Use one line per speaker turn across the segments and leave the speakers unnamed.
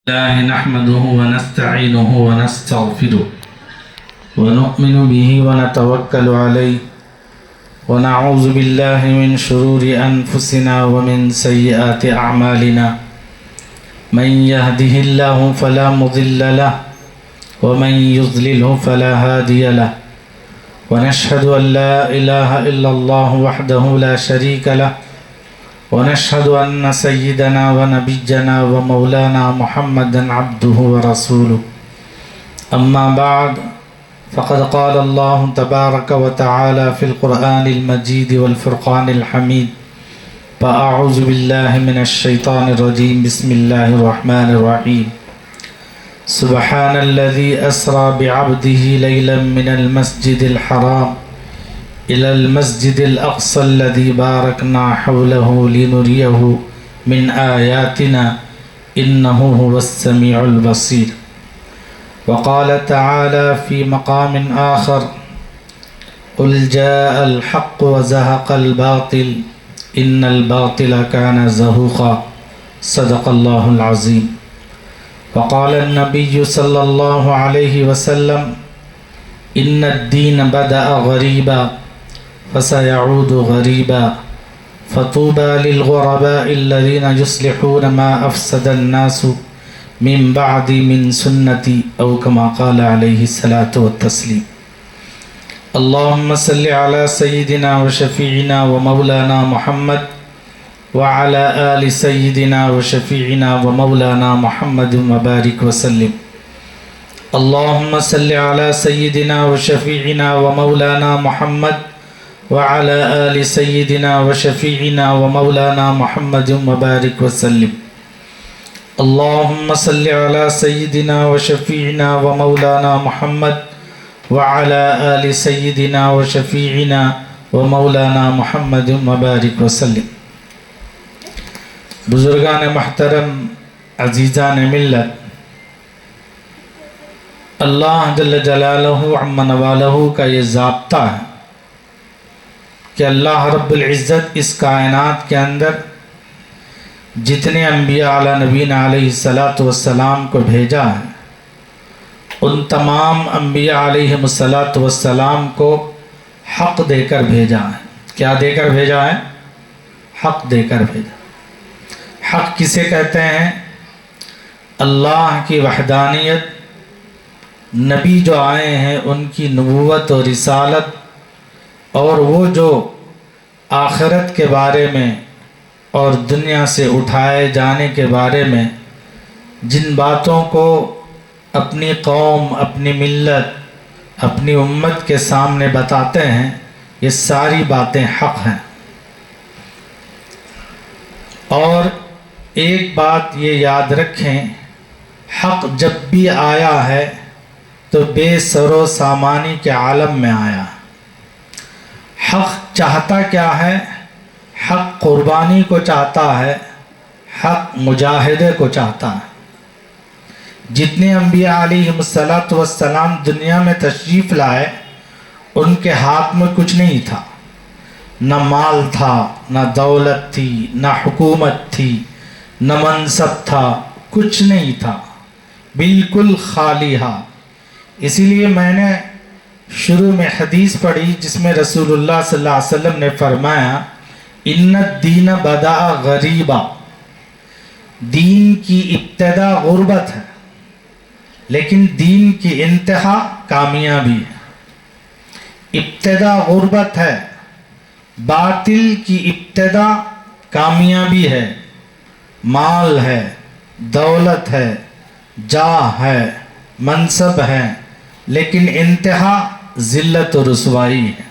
الله نحمده ونستعينه ونستغفره ونؤمن به ونتوكل عليه ونعوذ بالله من شرور أنفسنا ومن سيئات أعمالنا من يهده الله فلا مضل له ومن يضلله فلا هادي له ونشهد أن لا إله إلا الله وحده لا شريك له ونشهد أن سيدنا ونبينا ومولانا محمدا عبده ورسوله أما بعد فقد قال الله تبارك وتعالى في القرآن المجيد والفرقان الحميد فأعوذ بالله من الشيطان الرجيم بسم الله الرحمن الرحيم سبحان الذي أسرى بعبده ليلا من المسجد الحرام إلى المسجد الأقصى الذي باركنا حوله لنريه من آياتنا إنه هو السميع البصير وقال تعالى في مقام آخر قل جاء الحق وزهق الباطل إن الباطل كان زهوقا صدق الله العظيم وقال النبي صلى الله عليه وسلم إن الدين بدأ غريبا فسيعود غريبا فطوبى للغرباء الذين يصلحون ما أفسد الناس من بعد من سنتي أو كما قال عليه الصلاة والتسليم اللهم صل على سيدنا وشفيعنا ومولانا محمد وعلى آل سيدنا وشفيعنا ومولانا محمد وبارك وسلم اللهم صل على سيدنا وشفيعنا ومولانا محمد وعلى آل سيدنا وشفيعنا ومولانا محمد وبارك وسلم اللهم صل على سيدنا وشفيعنا ومولانا محمد وعلى آل سيدنا وشفيعنا ومولانا محمد وبارك وسلم بزرگان محترم عزیزان ملت، اللہ جل جلالہ عم نوالہ کا یہ ضابطہ ہے کہ اللہ رب العزت اس کائنات کے اندر جتنے انبیاء علی نبینا علیہ السلام کو بھیجا ہے، ان تمام انبیاء علیہ السلام کو حق دے کر بھیجا ہے۔ کیا دے کر بھیجا ہے؟ حق دے کر بھیجا۔ حق کسے کہتے ہیں؟ اللہ کی وحدانیت، نبی جو آئے ہیں ان کی نبوت و رسالت، اور وہ جو آخرت کے بارے میں اور دنیا سے اٹھائے جانے کے بارے میں جن باتوں کو اپنی قوم، اپنی ملت، اپنی امت کے سامنے بتاتے ہیں، یہ ساری باتیں حق ہیں۔ اور ایک بات یہ یاد رکھیں، حق جب بھی آیا ہے تو بے سر و سامانی کے عالم میں آیا۔ حق چاہتا کیا ہے؟ حق قربانی کو چاہتا ہے، حق مجاہدے کو چاہتا ہے۔ جتنے انبیاء علیہ السلام دنیا میں تشریف لائے، ان کے ہاتھ میں کچھ نہیں تھا، نہ مال تھا، نہ دولت تھی، نہ حکومت تھی، نہ منصب تھا، کچھ نہیں تھا، بالکل خالی ہاتھ۔ اسی لیے میں نے شروع میں حدیث پڑھی جس میں رسول اللہ صلی اللہ علیہ وسلم نے فرمایا ان الدین بدأ غریبا، دین کی ابتدا غربت ہے لیکن دین کی انتہا کامیابی ہے۔ ابتدا غربت ہے، باطل کی ابتدا کامیابی ہے، مال ہے، دولت ہے، جاہ ہے، منصب ہے، لیکن انتہا ذلت و رسوائی ہے۔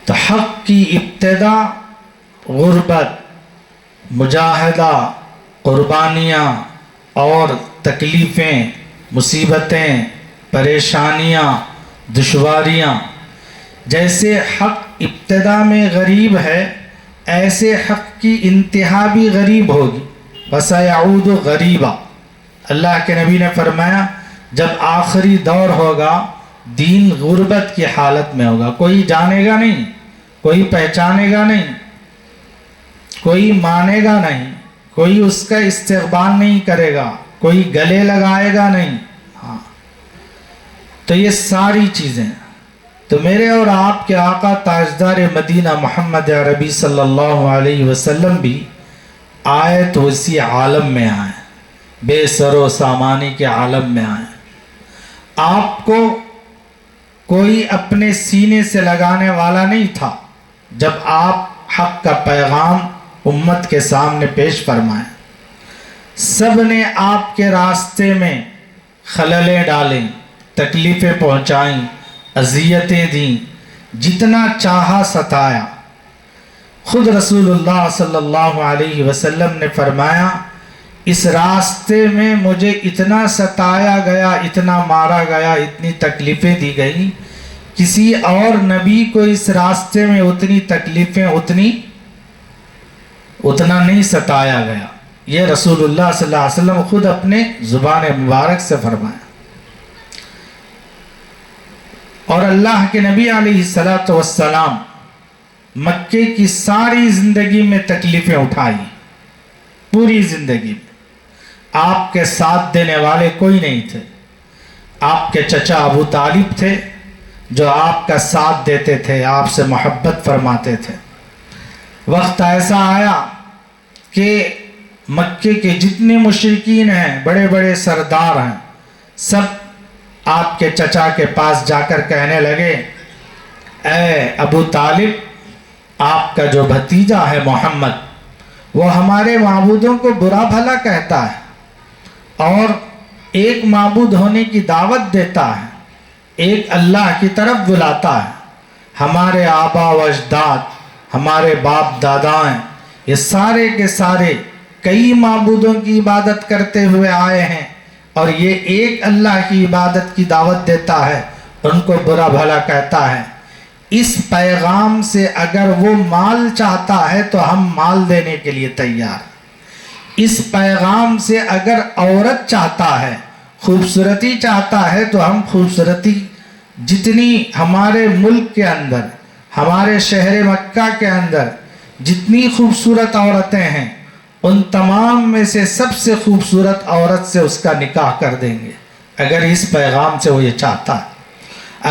تو حق کی ابتدا غربت، مجاہدہ، قربانیاں اور تکلیفیں، مصیبتیں، پریشانیاں، دشواریاں۔ جیسے حق ابتدا میں غریب ہے، ایسے حق کی انتہا بھی غریب ہوگی۔ وَسَيَعُودُ غَرِيبًا، اللہ کے نبی نے فرمایا جب آخری دور ہوگا دین غربت کی حالت میں ہوگا، کوئی جانے گا نہیں، کوئی پہچانے گا نہیں، کوئی مانے گا نہیں، کوئی اس کا استقبال نہیں کرے گا، کوئی گلے لگائے گا نہیں. ہاں تو یہ ساری چیزیں تو میرے اور آپ کے آقا تاجدار مدینہ محمد عربی صلی اللہ علیہ وسلم بھی آئے تو اسی عالم میں آئے، بے سر و سامانی کے عالم میں آئے. آپ کو کوئی اپنے سینے سے لگانے والا نہیں تھا جب آپ حق کا پیغام امت کے سامنے پیش فرمائے. سب نے آپ کے راستے میں خللیں ڈالیں، تکلیفیں پہنچائیں، اذیتیں دیں، جتنا چاہا ستایا. خود رسول اللہ صلی اللہ علیہ وسلم نے فرمایا اس راستے میں مجھے اتنا ستایا گیا، اتنا مارا گیا، اتنی تکلیفیں دی گئی، کسی اور نبی کو اس راستے میں اتنی تکلیفیں اتنا نہیں ستایا گیا. یہ رسول اللہ صلی اللہ علیہ وسلم خود اپنے زبان مبارک سے فرمایا. اور اللہ کے نبی علیہ الصلوۃ والسلام مکے کی ساری زندگی میں تکلیفیں اٹھائی، پوری زندگی میں. آپ کے ساتھ دینے والے کوئی نہیں تھے. آپ کے چچا ابو طالب تھے جو آپ کا ساتھ دیتے تھے، آپ سے محبت فرماتے تھے. وقت ایسا آیا کہ مکے کے جتنے مشرکین ہیں، بڑے بڑے سردار ہیں، سب آپ کے چچا کے پاس جا کر کہنے لگے اے ابو طالب، آپ کا جو بھتیجا ہے محمد وہ ہمارے معبودوں کو برا بھلا کہتا ہے اور ایک معبود ہونے کی دعوت دیتا ہے، ایک اللہ کی طرف بلاتا ہے. ہمارے آبا و اجداد، ہمارے باپ دادائیں، یہ سارے کے سارے کئی معبودوں کی عبادت کرتے ہوئے آئے ہیں اور یہ ایک اللہ کی عبادت کی دعوت دیتا ہے، ان کو برا بھلا کہتا ہے. اس پیغام سے اگر وہ مال چاہتا ہے تو ہم مال دینے کے لیے تیار. اس پیغام سے اگر عورت چاہتا ہے، خوبصورتی چاہتا ہے تو ہم خوبصورتی جتنی ہمارے ملک کے اندر، ہمارے شہر مکہ کے اندر جتنی خوبصورت عورتیں ہیں ان تمام میں سے سب سے خوبصورت عورت سے اس کا نکاح کر دیں گے اگر اس پیغام سے وہ یہ چاہتا ہے.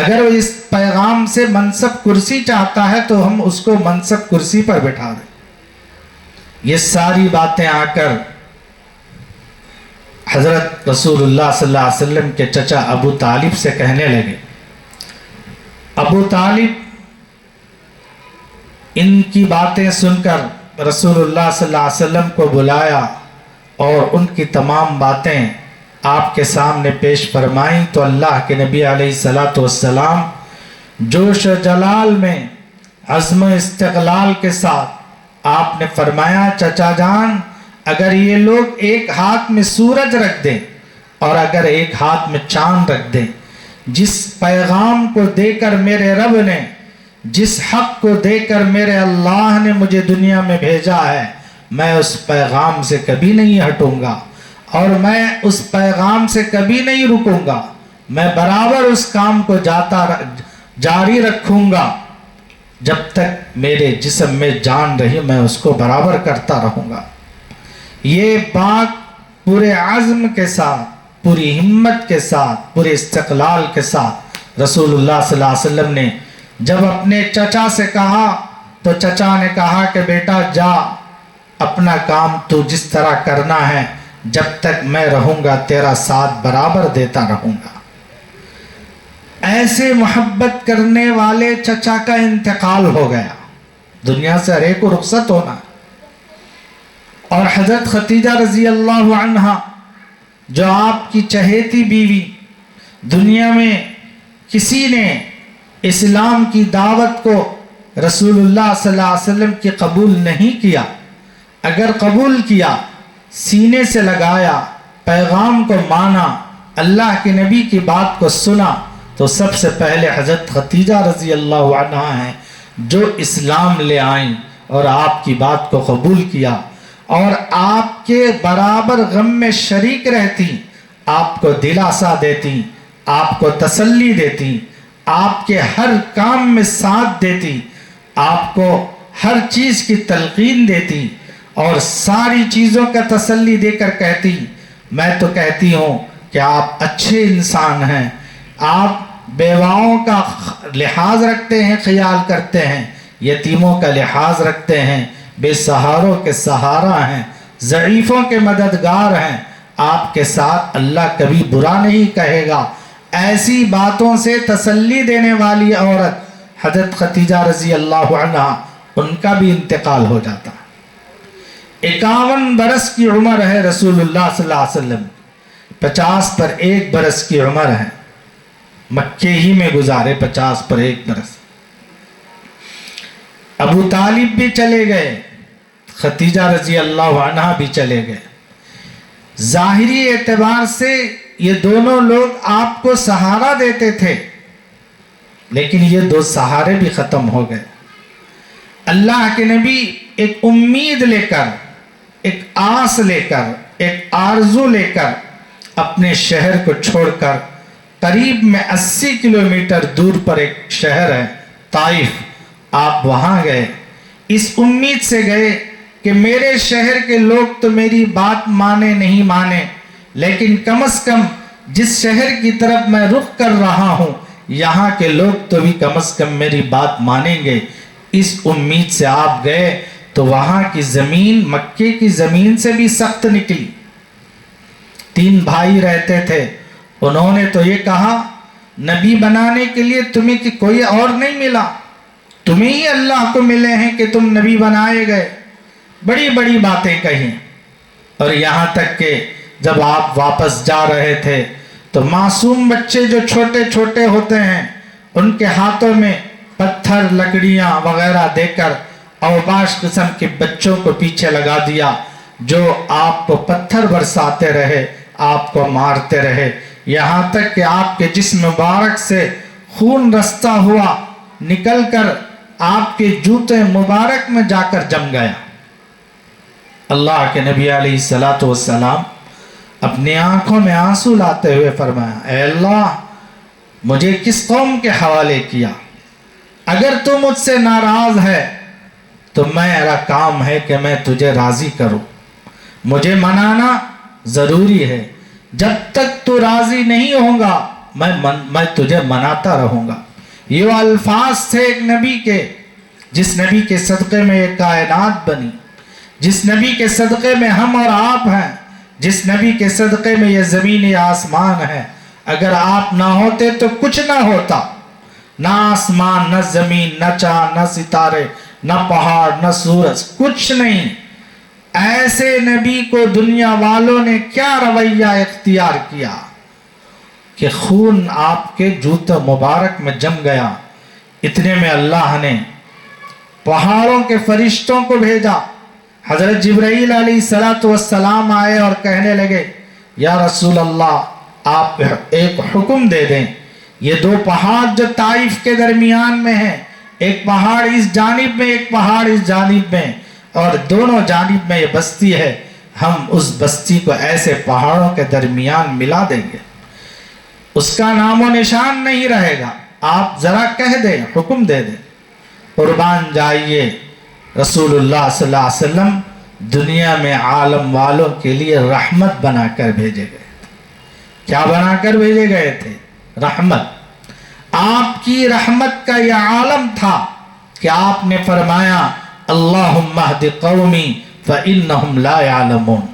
اگر وہ اس پیغام سے منصب کرسی چاہتا ہے تو ہم اس کو منصب کرسی پر بٹھا دیں. یہ ساری باتیں آ کر حضرت رسول اللہ صلی اللہ علیہ وسلم کے چچا ابو طالب سے کہنے لگے. ابو طالب ان کی باتیں سن کر رسول اللہ صلی اللہ علیہ وسلم کو بلایا اور ان کی تمام باتیں آپ کے سامنے پیش فرمائیں تو اللہ کے نبی علیہ الصلوۃ والسلام جوش و جلال میں، عزم و استقلال کے ساتھ آپ نے فرمایا چچا جان، اگر یہ لوگ ایک ہاتھ میں سورج رکھ دیں اور اگر ایک ہاتھ میں چاند رکھ دیں، جس پیغام کو دے کر میرے رب نے، جس حق کو دے کر میرے اللہ نے مجھے دنیا میں بھیجا ہے، میں اس پیغام سے کبھی نہیں ہٹوں گا اور میں اس پیغام سے کبھی نہیں رکوں گا. میں برابر اس کام کو جاری رکھوں گا جب تک میرے جسم میں جان رہی، میں اس کو برابر کرتا رہوں گا. یہ بات پورے عزم کے ساتھ، پوری ہمت کے ساتھ، پورے استقلال کے ساتھ رسول اللہ صلی اللہ علیہ وسلم نے جب اپنے چچا سے کہا تو چچا نے کہا کہ بیٹا جا، اپنا کام تو جس طرح کرنا ہے، جب تک میں رہوں گا تیرا ساتھ برابر دیتا رہوں گا. ایسے محبت کرنے والے چچا کا انتقال ہو گیا، دنیا سے ہر ایک کو رخصت ہونا. اور حضرت خدیجہ رضی اللہ عنہا جو آپ کی چہیتی بیوی، دنیا میں کسی نے اسلام کی دعوت کو رسول اللہ صلی اللہ علیہ وسلم کی قبول نہیں کیا، اگر قبول کیا، سینے سے لگایا، پیغام کو مانا، اللہ کے نبی کی بات کو سنا، تو سب سے پہلے حضرت خدیجہ رضی اللہ عنہا ہیں جو اسلام لے آئیں اور آپ کی بات کو قبول کیا اور آپ کے برابر غم میں شریک رہتی، آپ کو دلاسا دیتی، آپ کو تسلی دیتی، آپ کے ہر کام میں ساتھ دیتی، آپ کو ہر چیز کی تلقین دیتی اور ساری چیزوں کا تسلی دے کر کہتی میں تو کہتی ہوں کہ آپ اچھے انسان ہیں، آپ بیواؤں کا لحاظ رکھتے ہیں، خیال کرتے ہیں، یتیموں کا لحاظ رکھتے ہیں، بے سہاروں کے سہارا ہیں، ضعیفوں کے مددگار ہیں، آپ کے ساتھ اللہ کبھی برا نہیں کہے گا۔ ایسی باتوں سے تسلی دینے والی عورت حضرت خدیجہ رضی اللہ عنہ، ان کا بھی انتقال ہو جاتا۔ 51 برس کی عمر ہے رسول اللہ صلی اللہ علیہ وسلم، 50 پر 1 برس کی عمر ہے، مکے ہی میں گزارے 50 پر 1 برس۔ ابو طالب بھی چلے گئے، خدیجہ رضی اللہ عنہ بھی چلے گئے۔ ظاہری اعتبار سے یہ دونوں لوگ آپ کو سہارا دیتے تھے، لیکن یہ 2 سہارے بھی ختم ہو گئے۔ اللہ کے نبی ایک امید لے کر، ایک آس لے کر، ایک آرزو لے کر اپنے شہر کو چھوڑ کر قریب میں 80 کلومیٹر دور پر ایک شہر ہے طائف، آپ وہاں گئے، اس امید سے گئے کہ میرے شہر کے لوگ تو میری بات مانے نہیں مانے، لیکن کم از کم جس شہر کی طرف میں رخ کر رہا ہوں یہاں کے لوگ تو بھی کم از کم میری بات مانیں گے۔ اس امید سے آپ گئے تو وہاں کی زمین مکے کی زمین سے بھی سخت نکلی۔ 3 بھائی رہتے تھے، انہوں نے تو یہ کہا نبی بنانے کے لیے تمہیں کوئی اور نہیں ملا، تمہیں ہی اللہ کو ملے ہیں کہ تم نبی بنائے گئے، بڑی بڑی باتیں کہیں۔ اور یہاں تک کہ جب آپ واپس جا رہے تھے تو معصوم بچے جو چھوٹے چھوٹے ہوتے ہیں ان کے ہاتھوں میں پتھر لکڑیاں وغیرہ دے کر اوباش قسم کے بچوں کو پیچھے لگا دیا، جو آپ کو پتھر برساتے رہے، آپ کو مارتے رہے، یہاں تک کہ آپ کے جسم مبارک سے خون رستہ ہوا، نکل کر آپ کے جوتے مبارک میں جا کر جم گیا۔ اللہ کے نبی علیہ السلام اپنی آنکھوں میں آنسو لاتے ہوئے فرمایا، اے اللہ مجھے کس قوم کے حوالے کیا؟ اگر تو مجھ سے ناراض ہے تو میرا کام ہے کہ میں تجھے راضی کروں، مجھے منانا ضروری ہے، جب تک تو راضی نہیں ہوگا میں تجھے مناتا رہوں گا۔ یہ الفاظ تھے ایک نبی کے، جس نبی کے صدقے میں یہ کائنات بنی، جس نبی کے صدقے میں ہم اور آپ ہیں، جس نبی کے صدقے میں یہ زمین آسمان ہے۔ اگر آپ نہ ہوتے تو کچھ نہ ہوتا، نہ آسمان، نہ زمین، نہ چاند، نہ ستارے، نہ پہاڑ، نہ سورج، کچھ نہیں۔ ایسے نبی کو دنیا والوں نے کیا رویہ اختیار کیا کہ خون آپ کے جوتے مبارک میں جم گیا۔ اتنے میں اللہ نے پہاڑوں کے فرشتوں کو بھیجا، حضرت جبرائیل علیہ السلام آئے اور کہنے لگے، یا رسول اللہ آپ ایک حکم دے دیں، یہ 2 پہاڑ جو طائف کے درمیان میں ہیں، ایک پہاڑ اس جانب میں، ایک پہاڑ اس جانب میں، اور دونوں جانب میں یہ بستی ہے، ہم اس بستی کو ایسے پہاڑوں کے درمیان ملا دیں گے، اس کا نام و نشان نہیں رہے گا، آپ ذرا کہہ دیں، حکم دے دیں۔ قربان جائیے، رسول اللہ صلی اللہ علیہ وسلم دنیا میں عالم والوں کے لیے رحمت بنا کر بھیجے گئے تھے۔ کیا بنا کر بھیجے گئے تھے؟ رحمت۔ آپ کی رحمت کا یہ عالم تھا کہ آپ نے فرمایا، اللہم اہد قومی فإنہم لا یعلمون،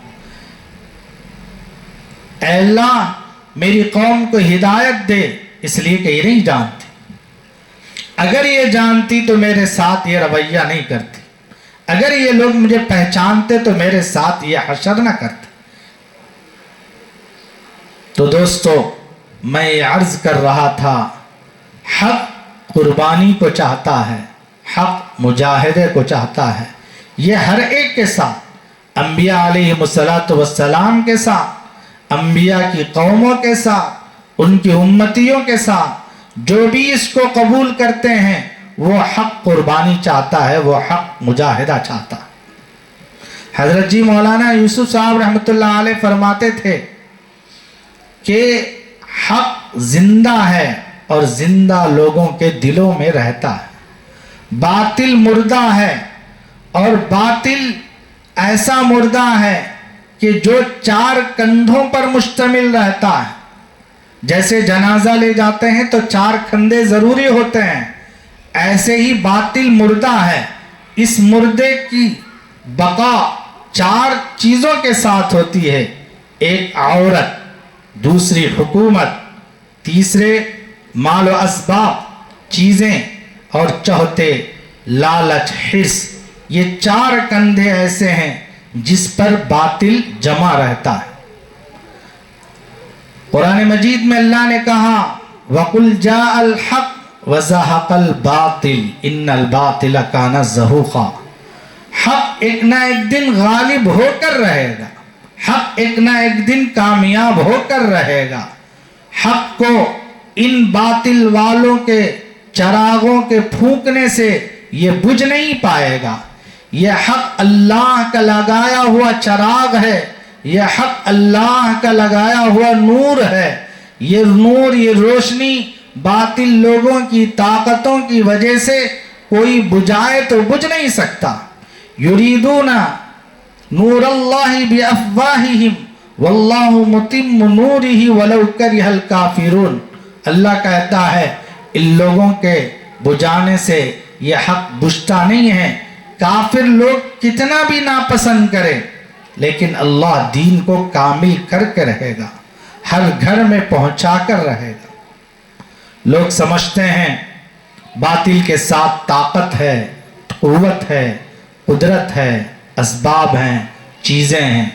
اے اللہ میری قوم کو ہدایت دے، اس لیے کہ یہ نہیں جانتی، اگر یہ جانتی تو میرے ساتھ یہ رویہ نہیں کرتی، اگر یہ لوگ مجھے پہچانتے تو میرے ساتھ یہ حشر نہ کرتے۔ تو دوستو، میں یہ عرض کر رہا تھا، حق قربانی کو چاہتا ہے، حق مجاہدے کو چاہتا ہے، یہ ہر ایک کے ساتھ، انبیاء علیہ السلام کے ساتھ، انبیاء کی قوموں کے ساتھ، ان کی امتیوں کے ساتھ، جو بھی اس کو قبول کرتے ہیں وہ حق قربانی چاہتا ہے، وہ حق مجاہدہ چاہتا ہے۔ حضرت جی مولانا یوسف صاحب رحمۃ اللہ علیہ فرماتے تھے کہ حق زندہ ہے اور زندہ لوگوں کے دلوں میں رہتا ہے، باطل مردہ ہے اور باطل ایسا مردہ ہے کہ جو 4 کندھوں پر مشتمل رہتا ہے. جیسے جنازہ لے جاتے ہیں تو 4 کندھے ضروری ہوتے ہیں، ایسے ہی باطل مردہ ہے. اس مردے کی بقا 4 چیزوں کے ساتھ ہوتی ہے. ایک عورت، دوسری حکومت، تیسرے مال و اسباب چیزیں، اور چوتھے لالچ حرص. یہ 4 کندھے ایسے ہیں جس پر باطل جمع رہتا ہے. قرآن مجید میں اللہ نے کہا وَقُلْ جَاءَ الْحَقُّ وَزَهَقَ الْبَاطِلُ إِنَّ الْبَاطِلَ كَانَ زَهُوقًا. حق ایک نہ ایک دن غالب ہو کر رہے گا، حق ایک نہ ایک دن کامیاب ہو کر رہے گا. حق کو ان باطل والوں کے چراغوں کے پھونکنے سے یہ بجھ نہیں پائے گا. یہ حق اللہ کا لگایا ہوا چراغ ہے، یہ حق اللہ کا لگایا ہوا نور ہے. یہ نور، یہ روشنی باطل لوگوں کی طاقتوں کی وجہ سے کوئی بجھائے تو بجھ نہیں سکتا. یریدون نور اللہ بافواہہم واللہ متم نورہ ولو کرہ الکافرون. اللہ کہتا ہے ان لوگوں کے بجھانے سے یہ حق بجھتا نہیں ہے. کافر لوگ کتنا بھی ناپسند کرے لیکن اللہ دین کو کامل کر کے رہے گا، ہر گھر میں پہنچا کر رہے گا. لوگ سمجھتے ہیں باطل کے ساتھ طاقت ہے، قوت ہے، قدرت ہے، اسباب ہیں، چیزیں ہیں،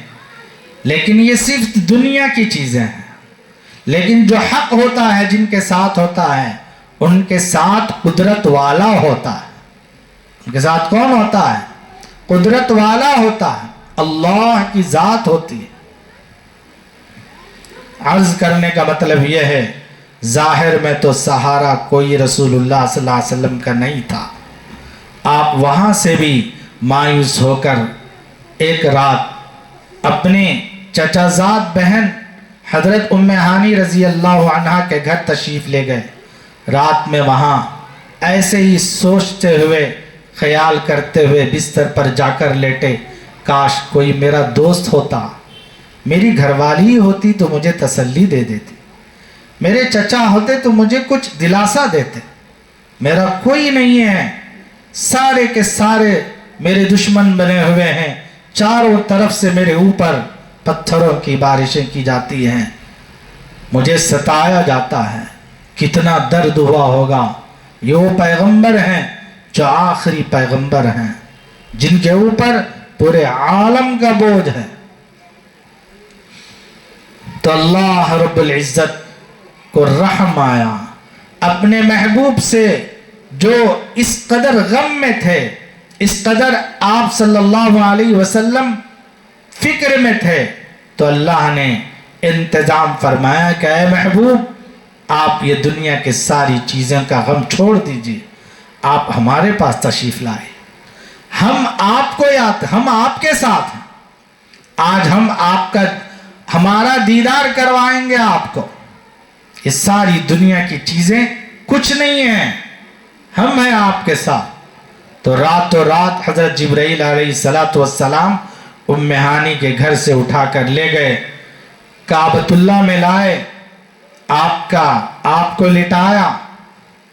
لیکن یہ صرف دنیا کی چیزیں ہیں. لیکن جو حق ہوتا ہے، جن کے ساتھ ہوتا ہے، ان کے ساتھ قدرت والا ہوتا ہے. ان کے ساتھ کون ہوتا ہے؟ قدرت والا ہوتا ہے، اللہ کی ذات ہوتی ہے. عرض کرنے کا مطلب یہ ہے ظاہر میں تو سہارا کوئی رسول اللہ صلی اللہ علیہ وسلم کا نہیں تھا. آپ وہاں سے بھی مایوس ہو کر ایک رات اپنے چچا زاد بہن حضرت ام ہانی رضی اللہ عنہا کے گھر تشریف لے گئے. رات میں وہاں ایسے ہی سوچتے ہوئے، خیال کرتے ہوئے بستر پر جا کر لیٹے، کاش کوئی میرا دوست ہوتا، میری گھر والی ہوتی تو مجھے تسلی دے دیتی، میرے چچا ہوتے تو مجھے کچھ دلاسا دیتے. میرا کوئی نہیں ہے، سارے کے سارے میرے دشمن بنے ہوئے ہیں، چاروں طرف سے میرے اوپر پتھروں کی بارشیں کی جاتی ہیں، مجھے ستایا جاتا ہے. کتنا درد ہوا ہوگا. یہ وہ پیغمبر ہیں جو آخری پیغمبر ہیں، جن کے اوپر پورے عالم کا بوجھ ہے. تو اللہ رب العزت کو رحم آیا اپنے محبوب سے جو اس قدر غم میں تھے، اس قدر آپ صلی اللہ علیہ وسلم فکر میں تھے. تو اللہ نے انتظام فرمایا کہ اے محبوب، آپ یہ دنیا کے ساری چیزوں کا غم چھوڑ دیجئے، آپ ہمارے پاس تشریف لائے، ہم آپ کو یاد، ہم آپ کے ساتھ ہیں. آج ہم آپ کا، ہمارا دیدار کروائیں گے آپ کو. یہ ساری دنیا کی چیزیں کچھ نہیں ہیں، ہم ہیں آپ کے ساتھ. تو راتوں رات حضرت جبرائیل علیہ السلام ام ہانی کے گھر سے اٹھا کر لے گئے، کعبۃ اللہ میں لائے، آپ کو لٹایا،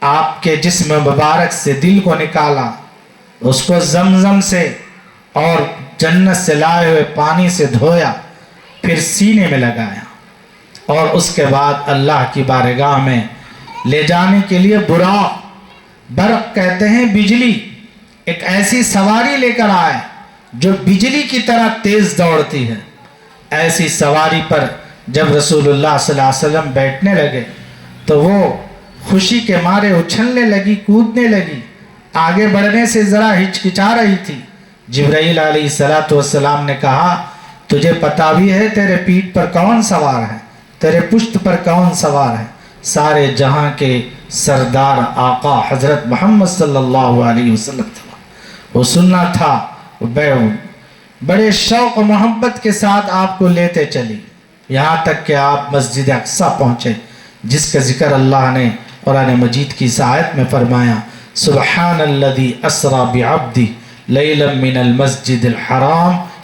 آپ کے جسم مبارک سے دل کو نکالا، اس کو زمزم سے اور جنت سے لائے ہوئے پانی سے دھویا، پھر سینے میں لگایا، اور اس کے بعد اللہ کی بارگاہ میں لے جانے کے لیے برق کہتے ہیں بجلی، ایک ایسی سواری لے کر آئے جو بجلی کی طرح تیز دوڑتی ہے. ایسی سواری پر جب رسول اللہ صلی اللہ علیہ وسلم بیٹھنے لگے تو وہ خوشی کے مارے اچھلنے لگی، کودنے لگی، آگے بڑھنے سے ذرا ہچکچا رہی تھی. جبرائیل علیہ السلام نے کہا تجھے پتا بھی ہے تیرے پیٹھ پر کون سوار ہے، تیرے پشت پر کون سوار ہے؟ سارے جہاں کے سردار آقا حضرت محمد صلی اللہ علیہ وسلم تھا. وہ سننا تھا، بڑے شوق و محبت کے ساتھ آپ کو لیتے چلی، یہاں تک کہ آپ مسجد اقصی پہنچے، جس کا ذکر اللہ نے قرآن مجید کی اس آیت میں فرمایا سبحان الذی اسری بعبدہ لیلا من المسجد الحرام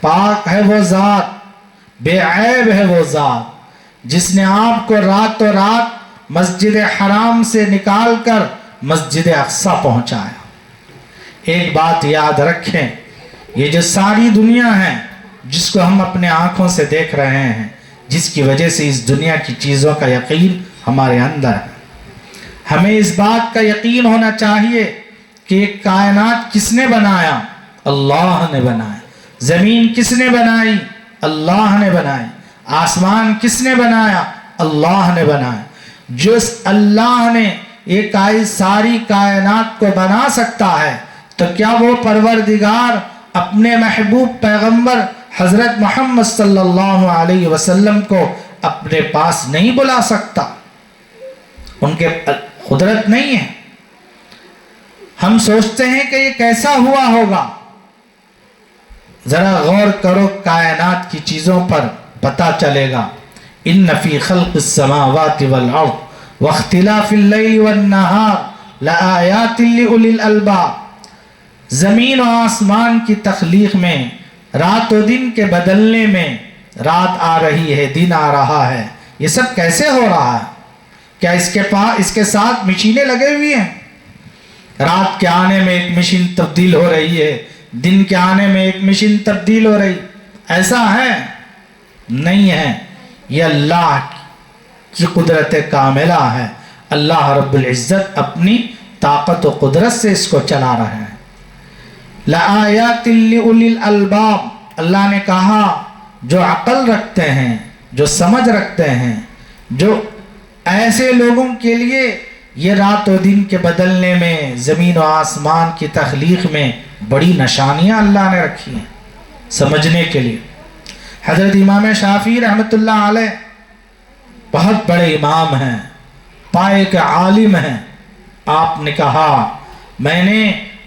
پاک ہے وہ ذات، بے عیب ہے وہ ذات جس نے آپ کو راتوں رات مسجد حرام سے نکال کر مسجد اقصی پہنچایا. ایک بات یاد رکھیں، یہ جو ساری دنیا ہے جس کو ہم اپنے آنکھوں سے دیکھ رہے ہیں، جس کی وجہ سے اس دنیا کی چیزوں کا یقین ہمارے اندر ہے، ہمیں اس بات کا یقین ہونا چاہیے کہ ایک کائنات کس نے بنایا؟ اللہ نے بنایا. زمین کس نے بنائی؟ اللہ نے بنائی. آسمان کس نے بنایا؟ اللہ نے بنایا. جس اللہ نے ایک ساری کائنات کو بنا سکتا ہے تو کیا وہ پروردگار اپنے محبوب پیغمبر حضرت محمد صلی اللہ علیہ وسلم کو اپنے پاس نہیں بلا سکتا؟ ان کے قدرت نہیں ہے. ہم سوچتے ہیں کہ یہ کیسا ہوا ہوگا. ذرا غور کرو کائنات کی چیزوں پر، پتہ چلے گا. ان فی خلق السماوات والارض واختلاف اللیل والنہار لآیات لأولی الالباب. زمین و آسمان کی تخلیق میں، رات و دن کے بدلنے میں، رات آ رہی ہے، دن آ رہا ہے، یہ سب کیسے ہو رہا ہے؟ کیا اس کے ساتھ مشینیں لگے ہوئی ہیں؟ رات کے آنے میں ایک مشین تبدیل ہو رہی ہے، دن کے آنے میں ایک مشین تبدیل ہو رہی، ایسا ہے؟ نہیں ہے. یہ اللہ کی قدرت کاملہ ہے. اللہ رب العزت اپنی طاقت و قدرت سے اس کو چلا رہے ہیں. لآیات لأولی الالباب. اللہ نے کہا جو عقل رکھتے ہیں، جو سمجھ رکھتے ہیں، جو ایسے لوگوں کے لیے یہ رات و دن کے بدلنے میں، زمین و آسمان کی تخلیق میں بڑی نشانیاں اللہ نے رکھی ہیں سمجھنے کے لیے. حضرت امام شافعی رحمۃ اللہ علیہ بہت بڑے امام ہیں، پائے کے عالم ہیں. آپ نے کہا میں نے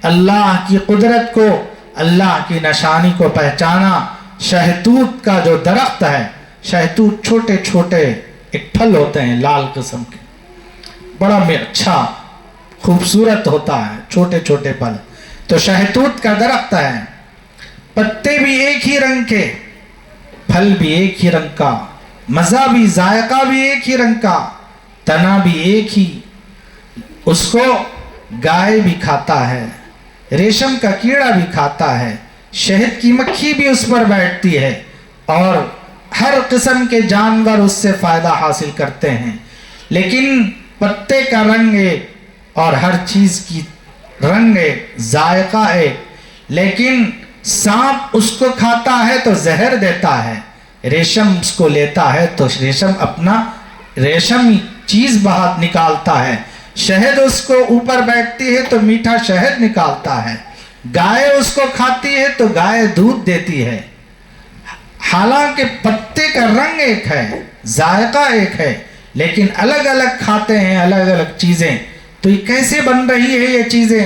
اللہ کی قدرت کو، اللہ کی نشانی کو پہچانا. شہتوت کا جو درخت ہے، شہتوت چھوٹے چھوٹے ایک پھل ہوتے ہیں لال قسم کے، بڑا اچھا خوبصورت ہوتا ہے، چھوٹے چھوٹے پھل. تو شہتوت کا درخت ہے، پتے بھی ایک ہی رنگ کے، پھل بھی ایک ہی رنگ کا، مزہ بھی، ذائقہ بھی ایک ہی رنگ کا، تنا بھی ایک ہی. اس کو گائے بھی کھاتا ہے، ریشم کا کیڑا بھی کھاتا ہے، شہد کی مکھی بھی اس پر بیٹھتی ہے، اور ہر قسم کے جانور اس سے فائدہ حاصل کرتے ہیں. لیکن پتے کا رنگ ایک اور ہر چیز کی رنگ ایک، ذائقہ ایک. لیکن سانپ اس کو کھاتا ہے تو زہر دیتا ہے، ریشم اس کو لیتا ہے تو ریشم اپنا ریشمی چیز باہر نکالتا ہے، شہد اس کو اوپر بیٹھتی ہے تو میٹھا شہد نکالتا ہے، گائے اس کو کھاتی ہے تو گائے دودھ دیتی ہے. حالانکہ پتے کا رنگ ایک ہے، ذائقہ ایک ہے، لیکن الگ الگ کھاتے ہیں الگ الگ چیزیں. تو یہ کیسے بن رہی ہے یہ چیزیں؟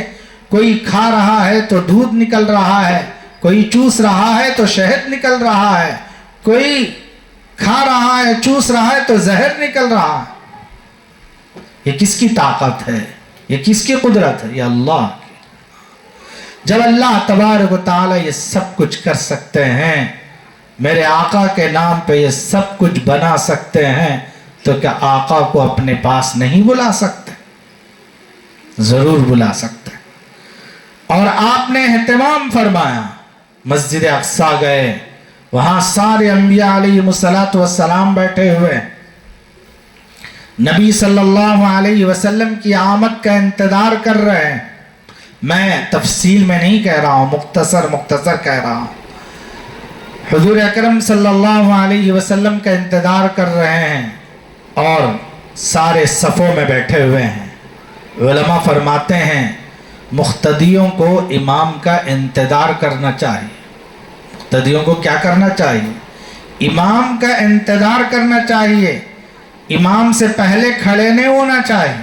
کوئی کھا رہا ہے تو دودھ نکل رہا ہے، کوئی چوس رہا ہے تو شہد نکل رہا ہے، کوئی کھا رہا ہے چوس رہا ہے تو زہر نکل رہا ہے. یہ کس کی طاقت ہے؟ یہ کس کی قدرت ہے؟ یہ اللہ کی. جب اللہ تبارک و تعالی یہ سب کچھ کر سکتے ہیں، میرے آقا کے نام پہ یہ سب کچھ بنا سکتے ہیں، تو کیا آقا کو اپنے پاس نہیں بلا سکتے؟ ضرور بلا سکتے. اور آپ نے اہتمام فرمایا، مسجد اقصی گئے، وہاں سارے انبیاء علیہ السلام بیٹھے ہوئے، نبی صلی اللہ علیہ وسلم کی آمد کا انتظار کر رہے ہیں. میں تفصیل میں نہیں کہہ رہا ہوں، مختصر کہہ رہا ہوں. حضور اکرم صلی اللہ علیہ وسلم کا انتظار کر رہے ہیں اور سارے صفوں میں بیٹھے ہوئے ہیں. علماء فرماتے ہیں مقتدیوں کو امام کا انتظار کرنا چاہیے. مقتدیوں کو کیا کرنا چاہیے؟ امام کا انتظار کرنا چاہیے. امام سے پہلے کھڑے نہیں ہونا چاہیے.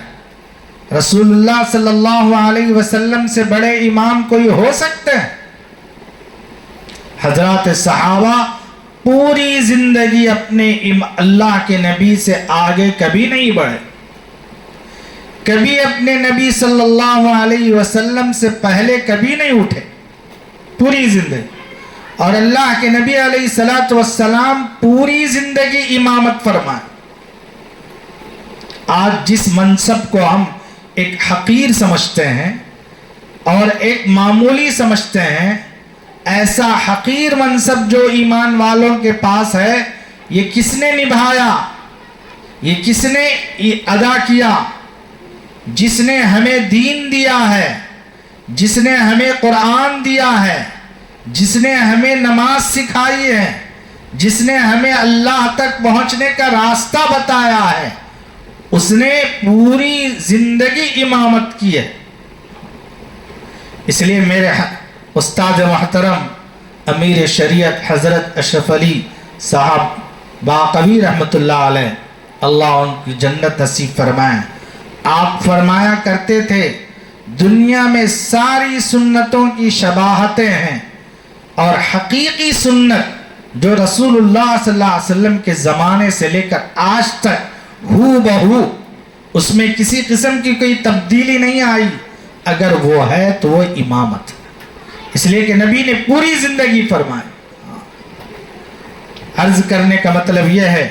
رسول اللہ صلی اللہ علیہ وسلم سے بڑے امام کوئی ہو سکتے ہیں؟ حضرات صحابہ پوری زندگی اپنے اللہ کے نبی سے آگے کبھی نہیں بڑھے، کبھی اپنے نبی صلی اللہ علیہ وسلم سے پہلے کبھی نہیں اٹھے. پوری زندگی. اور اللہ کے نبی علیہ الصلوۃ والسلام پوری زندگی امامت فرمائے. آج جس منصب کو ہم ایک حقیر سمجھتے ہیں اور ایک معمولی سمجھتے ہیں، ایسا حقیر منصب جو ایمان والوں کے پاس ہے، یہ کس نے نبھایا، یہ کس نے ادا کیا؟ جس نے ہمیں دین دیا ہے، جس نے ہمیں قرآن دیا ہے، جس نے ہمیں نماز سکھائی ہے، جس نے ہمیں اللہ تک پہنچنے کا راستہ بتایا ہے، اس نے پوری زندگی امامت کی ہے. اس لیے میرے استاد محترم امیر شریعت حضرت اشرف علی صاحب باقوی رحمۃ اللہ علیہ، اللہ ان کی جنت نصیب فرمائیں، آپ فرمایا کرتے تھے دنیا میں ساری سنتوں کی شباہتیں ہیں، اور حقیقی سنت جو رسول اللہ صلی اللہ علیہ وسلم کے زمانے سے لے کر آج تک ہو بہو، اس میں کسی قسم کی کوئی تبدیلی نہیں آئی، اگر وہ ہے تو وہ امامت. اس لیے کہ نبی نے پوری زندگی فرمائی. عرض کرنے کا مطلب یہ ہے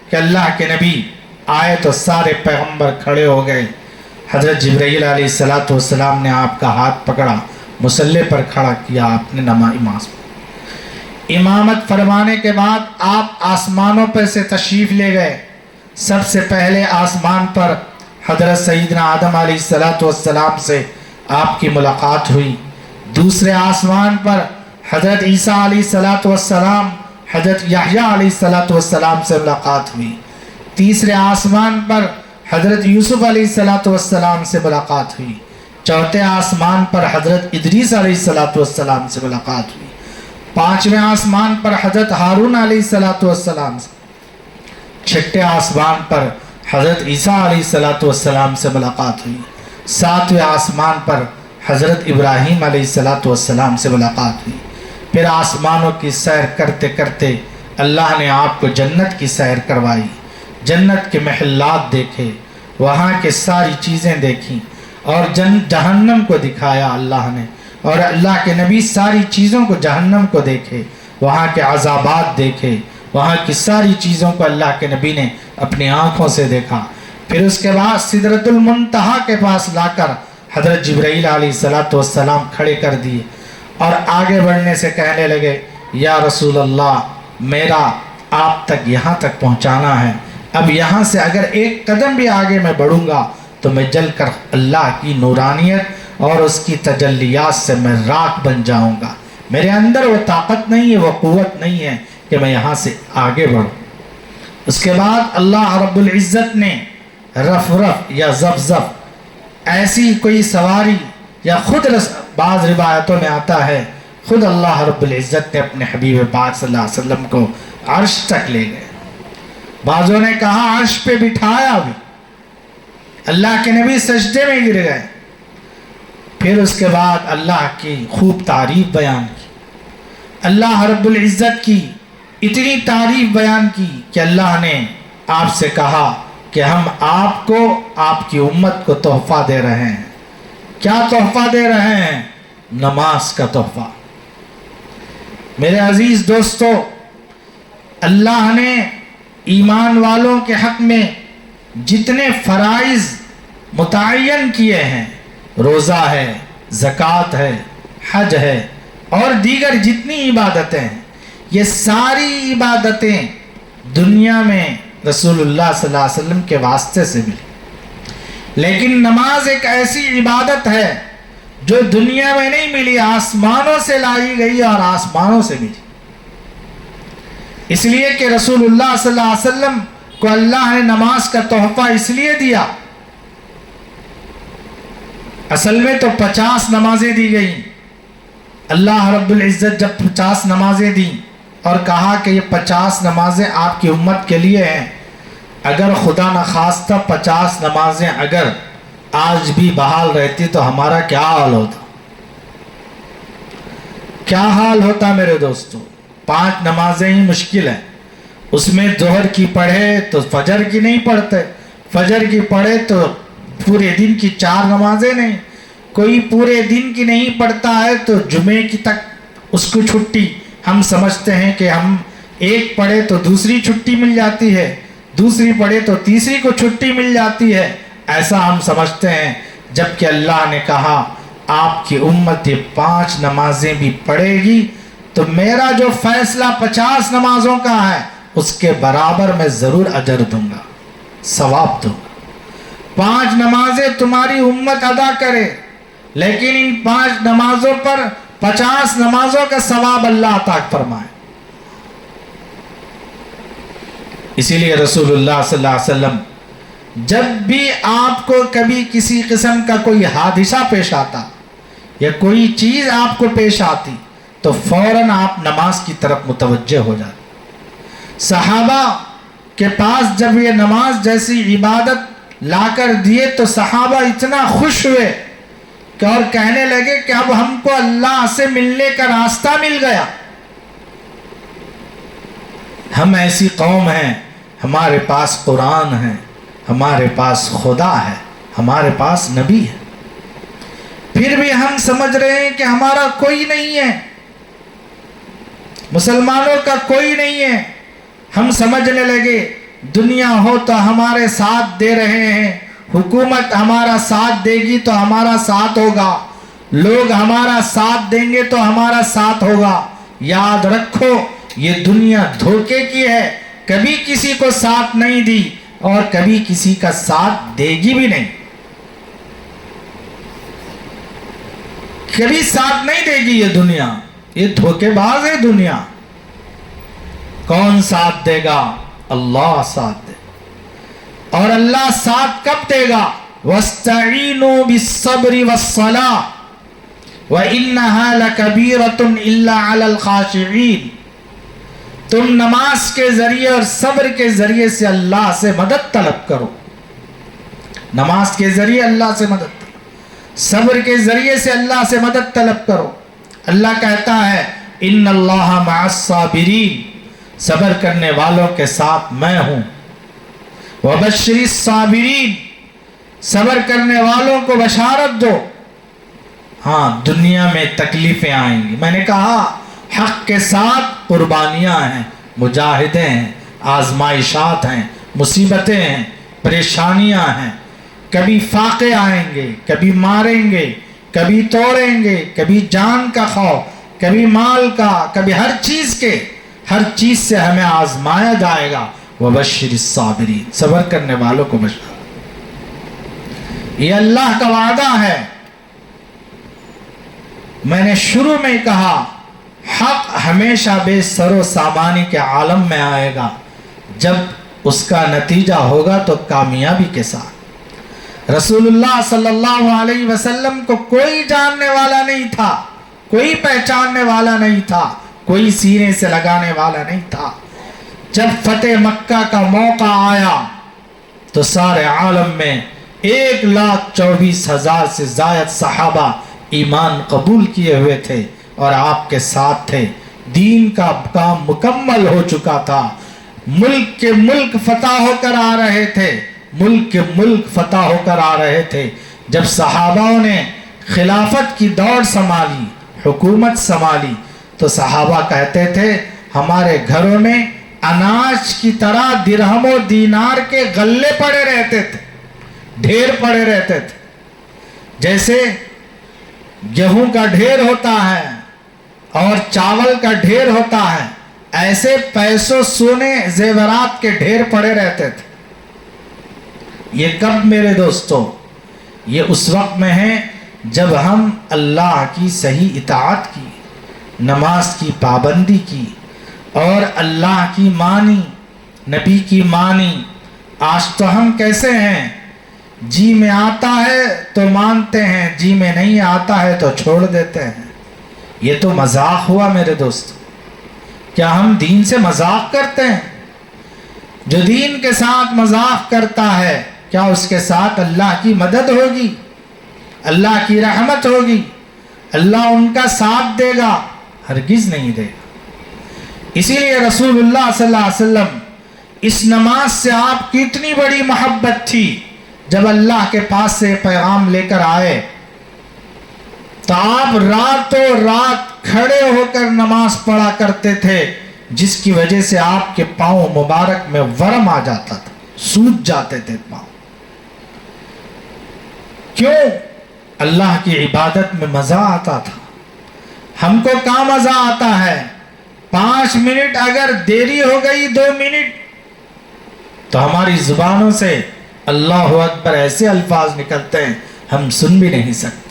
کہ اللہ کے نبی آئے تو سارے پیغمبر کھڑے ہو گئے. حضرت جبرائیل علیہ الصلوۃ والسلام نے آپ کا ہاتھ پکڑا، مصلی پر کھڑا کیا، آپ نے نماز امامت فرمانے کے بعد آپ آسمانوں پر سے تشریف لے گئے. سب سے پہلے آسمان پر حضرت سیدنا آدم علیہ الصلوۃ والسلام سے آپ کی ملاقات ہوئی. دوسرے آسمان پر حضرت عیسیٰ علیہ الصلوۃ والسلام، حضرت یحییٰ علیہ الصلوۃ والسلام سے ملاقات ہوئی. تیسرے آسمان پر حضرت یوسف علیہ الصلوۃ والسلام سے ملاقات ہوئی. چوتھے آسمان پر حضرت ادریس علیہ الصلوۃ والسلام سے ملاقات ہوئی. پانچویں آسمان پر حضرت ہارون علیہ الصلوۃ والسلام سے. چھٹے آسمان پر حضرت عیسیٰ علیہ الصلوۃ والسلام سے ملاقات ہوئی. ساتویں آسمان پر حضرت ابراہیم علیہ الصلوۃ والسلام سے ملاقات ہوئی. پھر آسمانوں کی سیر کرتے کرتے اللہ نے آپ کو جنت کی سیر کروائی. جنت کے محلات دیکھے، وہاں کے ساری چیزیں دیکھیں، اور جہنم کو دکھایا اللہ نے. اور اللہ کے نبی ساری چیزوں کو، جہنم کو دیکھے، وہاں کے عذابات دیکھے، وہاں کی ساری چیزوں کو اللہ کے نبی نے اپنی آنکھوں سے دیکھا. پھر اس کے بعد سدرۃ المنتہا کے پاس لا کر حضرت جبرائیل علیہ الصلوۃ والسلام کھڑے کر دیے، اور آگے بڑھنے سے کہنے لگے یا رسول اللہ، میرا آپ تک یہاں تک پہنچانا ہے، اب یہاں سے اگر ایک قدم بھی آگے میں بڑھوں گا تو میں جل کر اللہ کی نورانیت اور اس کی تجلیات سے میں راکھ بن جاؤں گا. میرے اندر وہ طاقت نہیں ہے، وہ قوت نہیں ہے کہ میں یہاں سے آگے بڑھوں. اس کے بعد اللہ رب العزت نے رف یا زف ایسی کوئی سواری، یا خود بعض روایتوں میں آتا ہے خود اللہ رب العزت نے اپنے حبیب پاک صلی اللہ علیہ وسلم کو عرش تک لے گئے. بعضوں نے کہا عرش پہ بٹھایا بھی. اللہ کے نبی سجدے میں گر گئے. پھر اس کے بعد اللہ کی خوب تعریف بیان کی. اللہ رب العزت کی اتنی تعریف بیان کی کہ اللہ نے آپ سے کہا کہ ہم آپ کو، آپ کی امت کو تحفہ دے رہے ہیں. کیا تحفہ دے رہے ہیں؟ نماز کا تحفہ. میرے عزیز دوستو، اللہ نے ایمان والوں کے حق میں جتنے فرائض متعین کیے ہیں، روزہ ہے، زکوٰۃ ہے، حج ہے، اور دیگر جتنی عبادتیں ہیں، یہ ساری عبادتیں دنیا میں رسول اللہ صلی اللہ علیہ وسلم کے واسطے سے ملی. لیکن نماز ایک ایسی عبادت ہے جو دنیا میں نہیں ملی، آسمانوں سے لائی گئی اور آسمانوں سے ملی. اس لیے کہ رسول اللہ صلی اللہ علیہ وسلم کو اللہ نے نماز کا تحفہ اس لیے دیا. اصل میں تو 50 نمازیں دی گئیں. اللہ رب العزت جب 50 نمازیں دیں اور کہا کہ یہ 50 نمازیں آپ کی امت کے لیے ہیں، اگر خدا نخواستہ 50 نمازیں اگر آج بھی بحال رہتی تو ہمارا کیا حال ہوتا؟ کیا حال ہوتا میرے دوستو؟ 5 نمازیں ہی مشکل ہیں. اس میں ظہر کی پڑھے تو فجر کی نہیں پڑھتے، فجر کی پڑھے تو پورے دن کی 4 نمازیں نہیں، کوئی پورے دن کی نہیں پڑھتا ہے تو جمعے کی تک اس کو چھٹی ہم سمجھتے ہیں کہ ہم ایک پڑھے تو دوسری چھٹی مل جاتی ہے، دوسری پڑھے تو تیسری کو چھٹی مل جاتی ہے، ایسا ہم سمجھتے ہیں، جبکہ اللہ نے کہا آپ کی امت یہ 5 نمازیں بھی پڑھے گی تو میرا جو فیصلہ 50 نمازوں کا ہے اس کے برابر میں ضرور اجر دوں گا، ثواب دوں گا۔ 5 نمازیں تمہاری امت ادا کرے لیکن ان 5 نمازوں پر 50 نمازوں کا ثواب اللہ عطا فرمائے۔ اسی لیے رسول اللہ صلی اللہ علیہ وسلم جب بھی آپ کو کبھی کسی قسم کا کوئی حادثہ پیش آتا یا کوئی چیز آپ کو پیش آتی تو فوراً آپ نماز کی طرف متوجہ ہو جاتے۔ صحابہ کے پاس جب یہ نماز جیسی عبادت لا کر دیے تو صحابہ اتنا خوش ہوئے کہ اور کہنے لگے کہ اب ہم کو اللہ سے ملنے کا راستہ مل گیا۔ ہم ایسی قوم ہیں، ہمارے پاس قرآن ہے، ہمارے پاس خدا ہے، ہمارے پاس نبی ہے، پھر بھی ہم سمجھ رہے ہیں کہ ہمارا کوئی نہیں ہے، مسلمانوں کا کوئی نہیں ہے۔ ہم سمجھنے لگے دنیا ہو تو ہمارے ساتھ دے رہے ہیں، حکومت ہمارا ساتھ دے گی تو ہمارا ساتھ ہوگا، لوگ ہمارا ساتھ دیں گے تو ہمارا ساتھ ہوگا۔ یاد رکھو یہ دنیا دھوکے کی ہے، کبھی کسی کو ساتھ نہیں دی اور کبھی کسی کا ساتھ دے گی بھی نہیں، کبھی ساتھ نہیں دے گی یہ دنیا، یہ دھوکے باز ہے دنیا۔ کون ساتھ دے گا؟ اللہ ساتھ دے، اور اللہ ساتھ کب دے گا؟ وَاسْتَعِينُوا بِالصَّبْرِ وَالصَّلَاةِ وَإِنَّهَا لَكَبِيرَةٌ إِلَّا عَلَى الْخَاشِعِينَ۔ تم نماز کے ذریعے اور صبر کے ذریعے سے اللہ سے مدد طلب کرو، نماز کے ذریعے اللہ سے مدد، صبر کے ذریعے سے اللہ سے مدد طلب کرو۔ اللہ کہتا ہے ان اللہ مع الصابرین، صبر کرنے والوں کے ساتھ میں ہوں۔ وبشر الصابرین، صبر کرنے والوں کو بشارت دو۔ ہاں دنیا میں تکلیفیں آئیں گی، میں نے کہا حق کے ساتھ قربانیاں ہیں، مجاہدیں ہیں، آزمائشات ہیں، مصیبتیں ہیں، پریشانیاں ہیں، کبھی فاقے آئیں گے، کبھی ماریں گے، کبھی توڑیں گے، کبھی جان کا خوف، کبھی مال کا، کبھی ہر چیز سے ہمیں آزمایا جائے گا۔ وبشر الصابرین، صبر کرنے والوں کو بشارت۔ یہ اللہ کا وعدہ ہے۔ میں نے شروع میں کہا حق ہمیشہ بے سر و سامانی کے عالم میں آئے گا، جب اس کا نتیجہ ہوگا تو کامیابی کے ساتھ۔ رسول اللہ صلی اللہ علیہ وسلم کو کوئی جاننے والا نہیں تھا، کوئی پہچاننے والا نہیں تھا، کوئی سینے سے لگانے والا نہیں تھا۔ جب فتح مکہ کا موقع آیا تو سارے عالم میں 1,24,000 سے زائد صحابہ ایمان قبول کیے ہوئے تھے اور آپ کے ساتھ تھے۔ دین کا کام مکمل ہو چکا تھا، ملک کے ملک فتح ہو کر آ رہے تھے، ملک کے ملک فتح ہو کر آ رہے تھے۔ جب صحاباؤں نے خلافت کی دوڑ سنبھالی، حکومت سنبھالی، تو صحابہ کہتے تھے ہمارے گھروں میں اناج کی طرح درہم و دینار کے غلے پڑے رہتے تھے، ڈھیر پڑے رہتے تھے، جیسے گیہوں کا ڈھیر ہوتا ہے اور چاول کا ڈھیر ہوتا ہے، ایسے پیسوں سونے زیورات کے ڈھیر پڑے رہتے تھے۔ یہ کب میرے دوستو؟ یہ اس وقت میں ہے جب ہم اللہ کی صحیح اطاعت کی، نماز کی پابندی کی اور اللہ کی مانی، نبی کی مانی۔ آج تو ہم کیسے ہیں؟ جی میں آتا ہے تو مانتے ہیں، جی میں نہیں آتا ہے تو چھوڑ دیتے ہیں۔ یہ تو مذاق ہوا میرے دوست۔ کیا ہم دین سے مذاق کرتے ہیں؟ جو دین کے ساتھ مذاق کرتا ہے کیا اس کے ساتھ اللہ کی مدد ہوگی، اللہ کی رحمت ہوگی، اللہ ان کا ساتھ دے گا؟ ہرگز نہیں دے گا۔ اسی لیے رسول اللہ صلی اللہ علیہ وسلم اس نماز سے آپ کی اتنی بڑی محبت تھی، جب اللہ کے پاس سے پیغام لے کر آئے تو آپ راتوں رات کھڑے ہو کر نماز پڑھا کرتے تھے جس کی وجہ سے آپ کے پاؤں مبارک میں ورم آ جاتا تھا، سوج جاتے تھے پاؤں. کیوں؟ اللہ کی عبادت میں مزہ آتا تھا. ہم کو کہاں مزہ آتا ہے؟ 5 منٹ اگر دیری ہو گئی، 2 منٹ، تو ہماری زبانوں سے اللہ اکبر ایسے الفاظ نکلتے ہیں ہم سن بھی نہیں سکتے.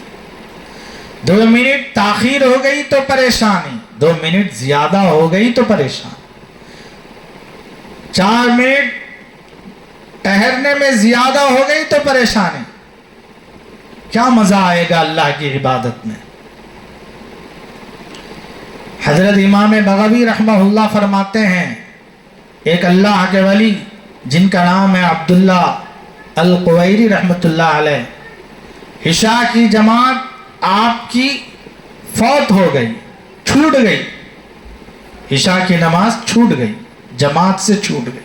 2 منٹ تاخیر ہو گئی تو پریشانی، 2 منٹ زیادہ ہو گئی تو پریشانی، 4 منٹ ٹہرنے میں زیادہ ہو گئی تو پریشانی. کیا مزہ آئے گا اللہ کی عبادت میں؟ حضرت امام بغوی رحمہ اللہ فرماتے ہیں، ایک اللہ کے ولی جن کا نام ہے عبداللہ القویری رحمۃ اللہ علیہ، عشاء کی جماعت آپ کی فوت ہو گئی، چھوٹ گئی، عشاء کی نماز چھوٹ گئی، جماعت سے چھوٹ گئی.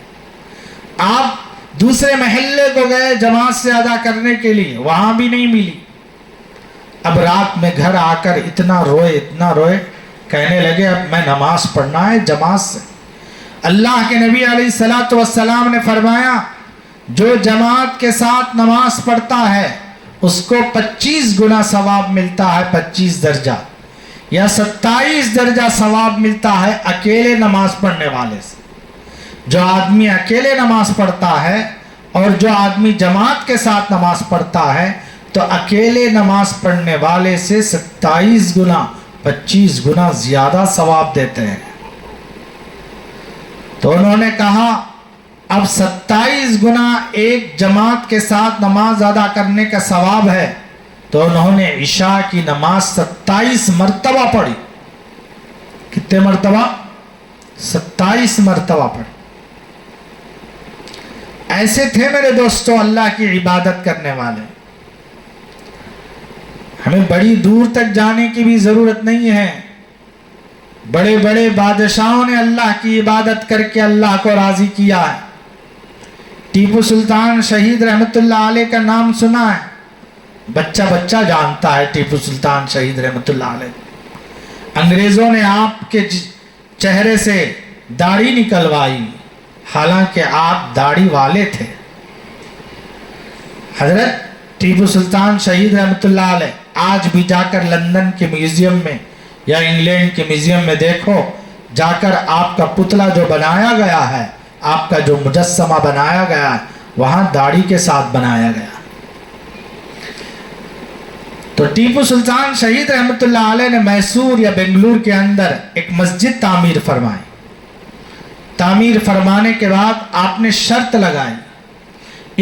آپ دوسرے محلے کو گئے جماعت سے ادا کرنے کے لیے، وہاں بھی نہیں ملی. اب رات میں گھر آ کر اتنا روئے، کہنے لگے اب میں نماز پڑھنا ہے جماعت سے. اللہ کے نبی علیہ الصلوۃ والسلام نے فرمایا، جو جماعت کے ساتھ نماز پڑھتا ہے اس کو 25 گنا ثواب ملتا ہے، 25 درجہ یا 27 درجہ ثواب ملتا ہے اکیلے نماز پڑھنے والے سے. جو آدمی اکیلے نماز پڑھتا ہے اور جو آدمی جماعت کے ساتھ نماز پڑھتا ہے تو اکیلے نماز پڑھنے والے سے 27 گنا 25 گنا زیادہ ثواب دیتے ہیں. تو انہوں نے کہا اب 27 گنا ایک جماعت کے ساتھ نماز ادا کرنے کا ثواب ہے. تو انہوں نے عشاء کی نماز 27 مرتبہ پڑھی. کتنے مرتبہ؟ 27 مرتبہ پڑھی. ایسے تھے میرے دوستو اللہ کی عبادت کرنے والے. ہمیں بڑی دور تک جانے کی بھی ضرورت نہیں ہے. بڑے بڑے بادشاہوں نے اللہ کی عبادت کر کے اللہ کو راضی کیا ہے. ٹیپو سلطان شہید رحمت اللہ علیہ کا نام سنا ہے؟ بچہ جانتا ہے ٹیپو سلطان شہید رحمت اللہ علیہ. انگریزوں نے آپ کے چہرے سے داڑھی نکلوائی، حالانکہ آپ داڑھی والے تھے. حضرت ٹیپو سلطان شہید رحمت اللہ علیہ آج بھی جا کر لندن کے میوزیم میں یا انگلینڈ کے میوزیم میں دیکھو، جا کر آپ کا پتلا جو بنایا گیا ہے، آپ کا جو مجسمہ بنایا گیا ہے، وہاں داڑھی کے ساتھ بنایا گیا. تو ٹیپو سلطان شہید رحمت اللہ علیہ نے میسور یا بنگلور کے اندر ایک مسجد تعمیر فرمائی. تعمیر فرمانے کے بعد آپ نے شرط لگائی،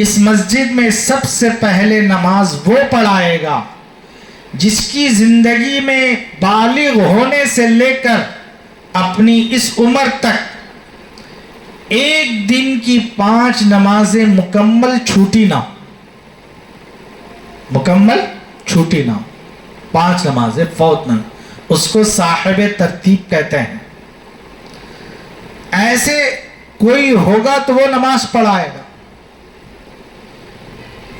اس مسجد میں سب سے پہلے نماز وہ پڑھائے گا جس کی زندگی میں بالغ ہونے سے لے کر اپنی اس عمر تک ایک دن کی 5 نمازیں مکمل چھوٹی نہ ہو. 5 نمازیں فوت نہ. اس کو صاحب ترتیب کہتے ہیں. ایسے کوئی ہوگا تو وہ نماز پڑھائے گا.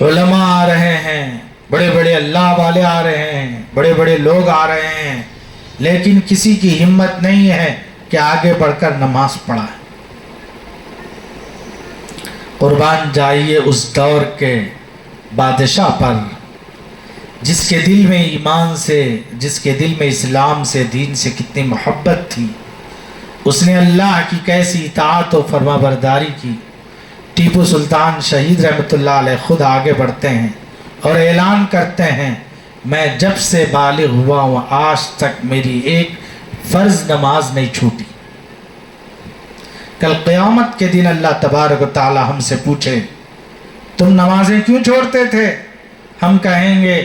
علماء آ رہے ہیں، بڑے بڑے اللہ والے آ رہے ہیں، بڑے بڑے لوگ آ رہے ہیں، لیکن کسی کی ہمت نہیں ہے کہ آگے بڑھ کر نماز پڑھائے. قربان جائیے اس دور کے بادشاہ پر جس کے دل میں ایمان سے، جس کے دل میں اسلام سے، دین سے کتنی محبت تھی. اس نے اللہ کی کیسی اطاعت و فرما برداری کی. ٹیپو سلطان شہید رحمت اللہ علیہ خود آگے بڑھتے ہیں اور اعلان کرتے ہیں، میں جب سے بالغ ہوا ہوں آج تک میری ایک فرض نماز نہیں چھوٹی. کل قیامت کے دن اللہ تبارک و تعالی ہم سے پوچھے تم نمازیں کیوں چھوڑتے تھے؟ ہم کہیں گے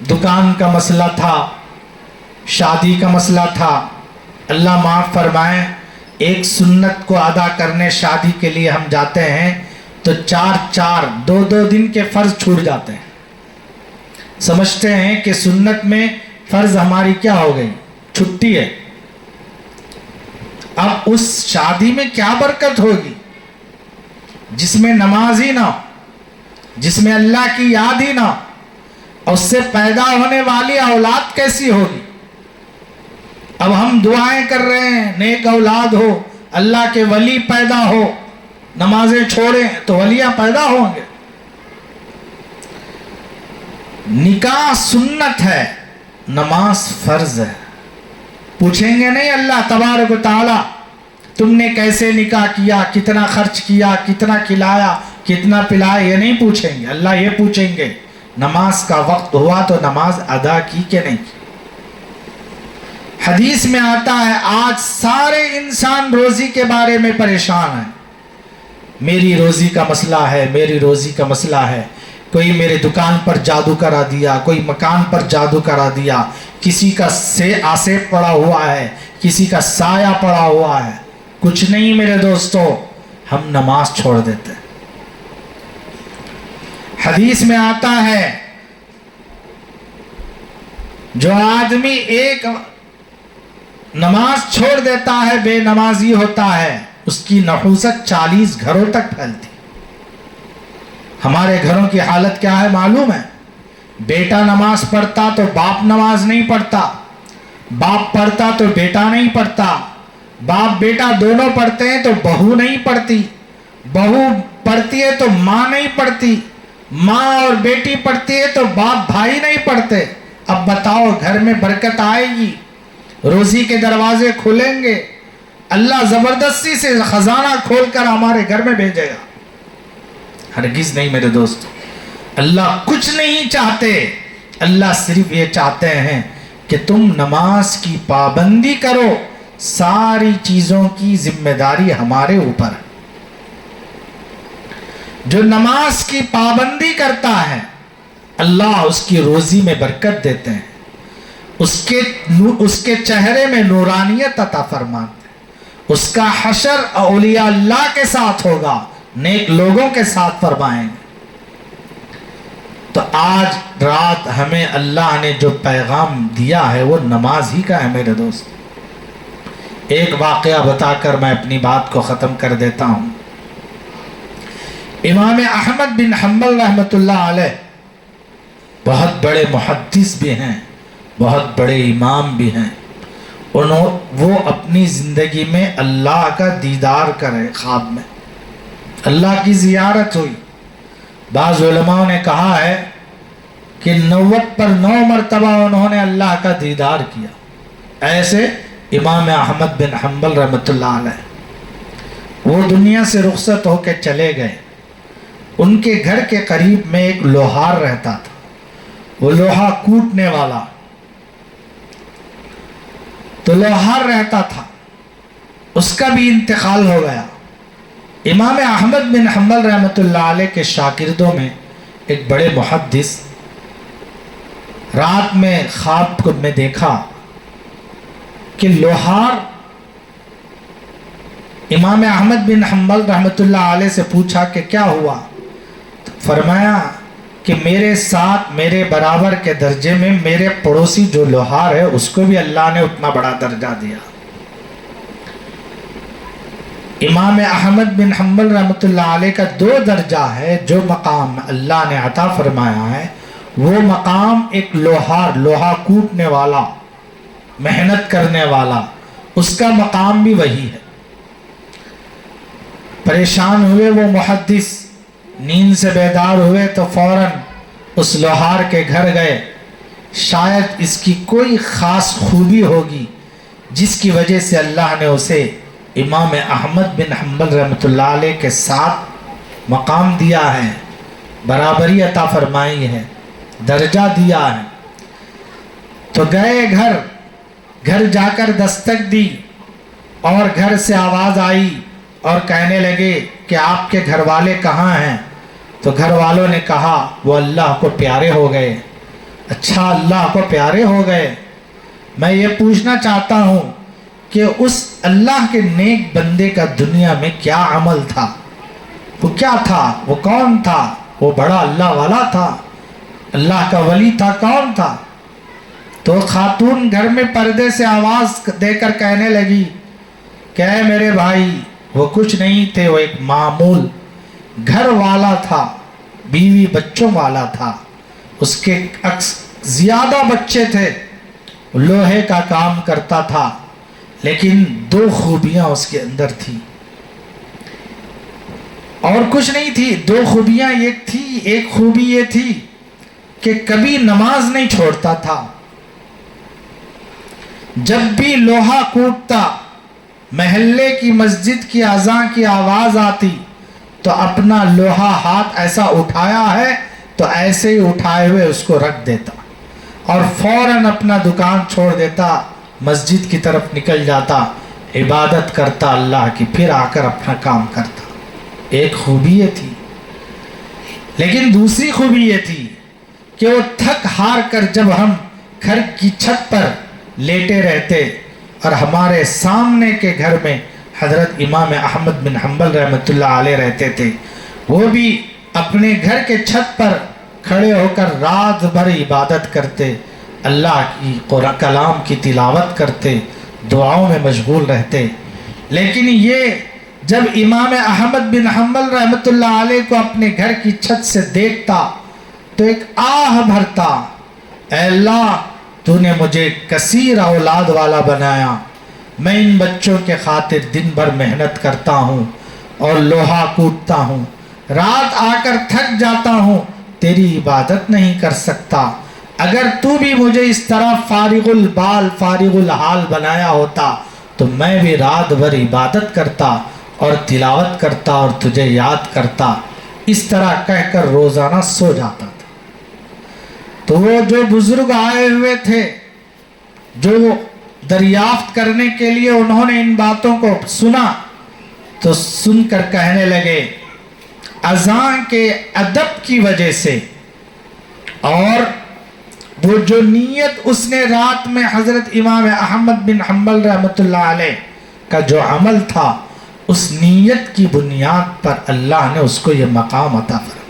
دکان کا مسئلہ تھا، شادی کا مسئلہ تھا. اللہ معاف فرمائے، ایک سنت کو ادا کرنے شادی کے لیے ہم جاتے ہیں تو 2 دن کے فرض چھوٹ جاتے ہیں. سمجھتے ہیں کہ سنت میں فرض ہماری کیا ہو گئی؟ چھٹی ہے. اب اس شادی میں کیا برکت ہوگی جس میں نماز ہی نہ ہو، جس میں اللہ کی یاد ہی نہ ہو، اور اس سے پیدا ہونے والی اولاد کیسی ہوگی؟ اب ہم دعائیں کر رہے ہیں نیک اولاد ہو، اللہ کے ولی پیدا ہو، نمازیں چھوڑیں تو ولیاں پیدا ہوں گے۔ نکاح سنت ہے، نماز فرض ہے۔ پوچھیں گے نہیں اللہ تبارک و تعالی تم نے کیسے نکاح کیا، کتنا خرچ کیا، کتنا کھلایا، کتنا پلایا، یہ نہیں پوچھیں گے۔ اللہ یہ پوچھیں گے نماز کا وقت ہوا تو نماز ادا کی کہ نہیں کی۔ حدیث میں آتا ہے آج سارے انسان روزی کے بارے میں پریشان ہیں، میری روزی کا مسئلہ ہے، میری روزی کا مسئلہ ہے۔ کوئی میرے دکان پر جادو کرا دیا، کوئی مکان پر جادو کرا دیا، کسی کا آسیب پڑا ہوا ہے، کسی کا سایہ پڑا ہوا ہے۔ کچھ نہیں میرے دوستو، ہم نماز چھوڑ دیتے ہیں۔ حدیث میں آتا ہے جو آدمی ایک نماز چھوڑ دیتا ہے بے نمازی ہوتا ہے، اس کی نحوست 40 گھروں تک پھیلتی۔ ہمارے گھروں کی حالت کیا ہے معلوم ہے؟ بیٹا نماز پڑھتا تو باپ نماز نہیں پڑھتا، باپ پڑھتا تو بیٹا نہیں پڑھتا، باپ بیٹا دونوں پڑھتے ہیں تو بہو نہیں پڑھتی، بہو پڑھتی ہے تو ماں نہیں پڑھتی، ماں اور بیٹی پڑھتی ہے تو باپ بھائی نہیں پڑھتے۔ اب بتاؤ گھر میں برکت آئے گی؟ روزی کے دروازے کھلیں گے؟ اللہ زبردستی سے خزانہ کھول کر ہمارے گھر میں بھیجے گا؟ ہرگز نہیں میرے دوست۔ اللہ کچھ نہیں چاہتے، اللہ صرف یہ چاہتے ہیں کہ تم نماز کی پابندی کرو، ساری چیزوں کی ذمہ داری ہمارے اوپر ہے۔ جو نماز کی پابندی کرتا ہے اللہ اس کی روزی میں برکت دیتے ہیں، اس کے چہرے میں نورانیت عطا فرماتے ہیں، اس کا حشر اولیاء اللہ کے ساتھ ہوگا، نیک لوگوں کے ساتھ فرمائیں گے۔ تو آج رات ہمیں اللہ نے جو پیغام دیا ہے وہ نماز ہی کا ہے میرے دوست۔ ایک واقعہ بتا کر میں اپنی بات کو ختم کر دیتا ہوں۔ امام احمد بن حنبل رحمۃ اللہ علیہ بہت بڑے محدث بھی ہیں، بہت بڑے امام بھی ہیں۔ وہ اپنی زندگی میں اللہ کا دیدار کرے، خواب میں اللہ کی زیارت ہوئی۔ بعض علماء نے کہا ہے کہ 90 پر 9 مرتبہ انہوں نے اللہ کا دیدار کیا۔ ایسے امام احمد بن حنبل رحمۃ اللہ علیہ وہ دنیا سے رخصت ہو کے چلے گئے۔ ان کے گھر کے قریب میں ایک لوہار رہتا تھا، وہ لوہا کوٹنے والا، تو لوہار رہتا تھا، اس کا بھی انتقال ہو گیا۔ امام احمد بن حنبل رحمۃ اللہ علیہ کے شاگردوں میں ایک بڑے محدث رات میں خواب کو میں دیکھا کہ لوہار امام احمد بن حنبل رحمۃ اللہ علیہ سے پوچھا کہ کیا ہوا؟ فرمایا کہ میرے ساتھ میرے برابر کے درجے میں میرے پڑوسی جو لوہار ہے اس کو بھی اللہ نے اتنا بڑا درجہ دیا۔ امام احمد بن حنبل رحمۃ اللہ علیہ کا 2 درجہ ہے۔ جو مقام اللہ نے عطا فرمایا ہے وہ مقام ایک لوہار، لوہا کوٹنے والا، محنت کرنے والا، اس کا مقام بھی وہی ہے۔ پریشان ہوئے وہ محدث، نیند سے بیدار ہوئے تو فوراً اس لوہار کے گھر گئے۔ شاید اس کی کوئی خاص خوبی ہوگی جس کی وجہ سے اللہ نے اسے امام احمد بن حنبل رحمۃ اللہ علیہ کے ساتھ مقام دیا ہے، برابری عطا فرمائی ہے، درجہ دیا ہے۔ تو گئے گھر جا کر دستک دی اور گھر سے آواز آئی اور کہنے لگے کہ آپ کے گھر والے کہاں ہیں؟ تو گھر والوں نے کہا وہ اللہ کو پیارے ہو گئے۔ اچھا، اللہ کو پیارے ہو گئے۔ میں یہ پوچھنا چاہتا ہوں کہ اس اللہ کے نیک بندے کا دنیا میں کیا عمل تھا؟ وہ کیا تھا؟ وہ کون تھا؟ وہ بڑا اللہ والا تھا، اللہ کا ولی تھا، کون تھا؟ تو خاتون گھر میں پردے سے آواز دے کر کہنے لگی کہ اے میرے بھائی، وہ کچھ نہیں تھے، وہ ایک معمول گھر والا تھا، بیوی بچوں والا تھا، اس کے زیادہ بچے تھے، لوہے کا کام کرتا تھا، لیکن 2 خوبیاں اس کے اندر تھی اور کچھ نہیں تھی. 2 خوبیاں ایک خوبی یہ تھی کہ کبھی نماز نہیں چھوڑتا تھا. جب بھی لوہا کوٹتا، محلے کی مسجد کی اذان کی آواز آتی تو اپنا لوہا ہاتھ ایسا اٹھایا ہے تو ایسے ہی اٹھائے ہوئے اس کو رکھ دیتا اور فوراً اپنا دکان چھوڑ دیتا، مسجد کی طرف نکل جاتا، عبادت کرتا اللہ کی، پھر آ کر اپنا کام کرتا. ایک خوبی یہ تھی. لیکن دوسری خوبی یہ تھی کہ وہ تھک ہار کر جب ہم گھر کی چھت پر لیٹے رہتے اور ہمارے سامنے کے گھر میں حضرت امام احمد بن حنبل رحمۃ اللہ علیہ رہتے تھے، وہ بھی اپنے گھر کے چھت پر کھڑے ہو کر رات بھر عبادت کرتے، اللہ کی کلام کی تلاوت کرتے، دعاؤں میں مشغول رہتے. لیکن یہ جب امام احمد بن حنبل رحمۃ اللہ علیہ کو اپنے گھر کی چھت سے دیکھتا تو ایک آہ بھرتا، اے اللہ تو نے مجھے کثیر اولاد والا بنایا، میں ان بچوں کے خاطر دن بھر محنت کرتا ہوں اور لوہا کوٹتا ہوں، رات آ کر تھک جاتا ہوں، تیری عبادت نہیں کر سکتا. اگر تو بھی مجھے اس طرح فارغ البال فارغ الحال بنایا ہوتا تو میں بھی رات بھر عبادت کرتا اور تلاوت کرتا اور تجھے یاد کرتا. اس طرح کہہ کر روزانہ سو جاتا تھا. تو وہ جو بزرگ آئے ہوئے تھے، جو دریافت کرنے کے لیے انہوں نے ان باتوں کو سنا تو سن کر کہنے لگے، اذان کے ادب کی وجہ سے اور وہ جو نیت اس نے رات میں حضرت امام احمد بن حنبل رحمۃ اللہ علیہ کا جو عمل تھا، اس نیت کی بنیاد پر اللہ نے اس کو یہ مقام عطا فرمایا.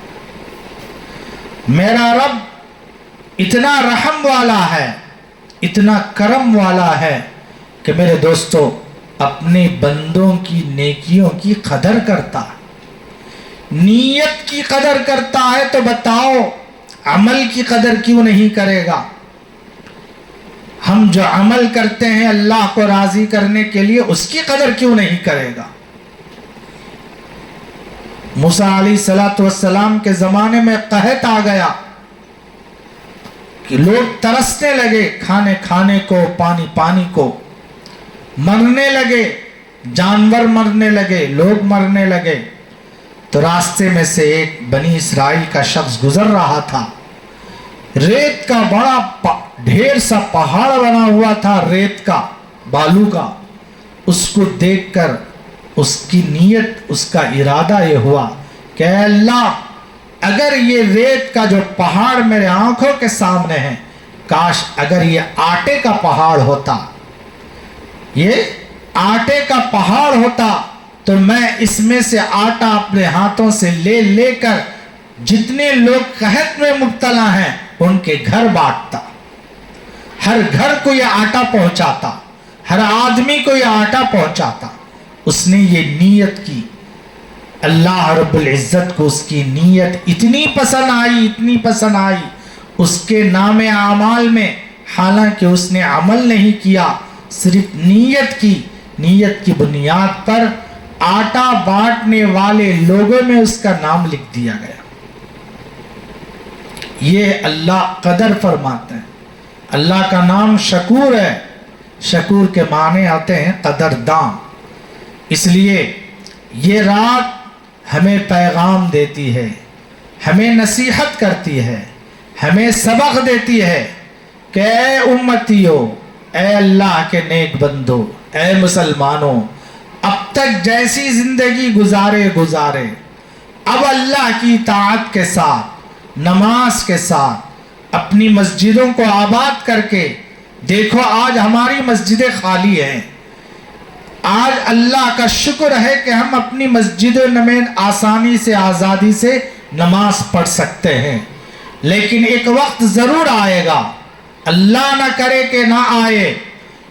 میرا رب اتنا رحم والا ہے، اتنا کرم والا ہے کہ میرے دوستو اپنے بندوں کی نیکیوں کی قدر کرتا ہے. نیت کی قدر کرتا ہے تو بتاؤ عمل کی قدر کیوں نہیں کرے گا؟ ہم جو عمل کرتے ہیں اللہ کو راضی کرنے کے لیے، اس کی قدر کیوں نہیں کرے گا؟ موسیٰ علیہ السلام کے زمانے میں قحط آ گیا کہ لوگ ترسنے لگے، کھانے کو، پانی کو، مرنے لگے، جانور مرنے لگے، لوگ مرنے لگے. تو راستے میں سے ایک بنی اسرائیل کا شخص گزر رہا تھا. ریت کا بڑا ڈھیر سا پہاڑ بنا ہوا تھا، ریت کا، بالو کا. اس کو دیکھ کر اس کی نیت، اس کا ارادہ یہ ہوا کہ اے اللہ، اگر یہ ریت کا جو پہاڑ میرے آنکھوں کے سامنے ہے، کاش اگر یہ آٹے کا پہاڑ ہوتا، یہ آٹے کا پہاڑ ہوتا تو میں اس میں سے آٹا اپنے ہاتھوں سے لے کر جتنے لوگ قحط میں مبتلا ہیں ان کے گھر بانٹتا، ہر گھر کو یہ آٹا پہنچاتا، ہر آدمی کو یہ آٹا پہنچاتا. اس نے یہ نیت کی. اللہ رب العزت کو اس کی نیت اتنی پسند آئی اس کے نام اعمال میں، حالانکہ اس نے عمل نہیں کیا، صرف نیت کی بنیاد پر آٹا بانٹنے والے لوگوں میں اس کا نام لکھ دیا گیا. یہ اللہ قدر فرماتے ہیں. اللہ کا نام شکور ہے. شکور کے معنی آتے ہیں قدردان. اس لیے یہ رات ہمیں پیغام دیتی ہے، ہمیں نصیحت کرتی ہے، ہمیں سبق دیتی ہے کہ اے امتیو، اے اللہ کے نیک بندو، اے مسلمانوں، اب تک جیسی زندگی گزارے اب اللہ کی اطاعت کے ساتھ، نماز کے ساتھ اپنی مسجدوں کو آباد کر کے دیکھو. آج ہماری مسجدیں خالی ہیں. آج اللہ کا شکر ہے کہ ہم اپنی مسجدوں میں آسانی سے، آزادی سے نماز پڑھ سکتے ہیں. لیکن ایک وقت ضرور آئے گا، اللہ نہ کرے کہ نہ آئے،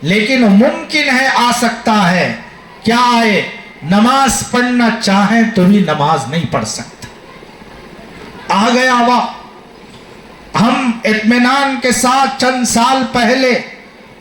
لیکن ممکن ہے آ سکتا ہے. کیا آئے؟ نماز پڑھنا چاہیں تو بھی نماز نہیں پڑھ سکتے. آ گیا وقت. ہم اطمینان کے ساتھ چند سال پہلے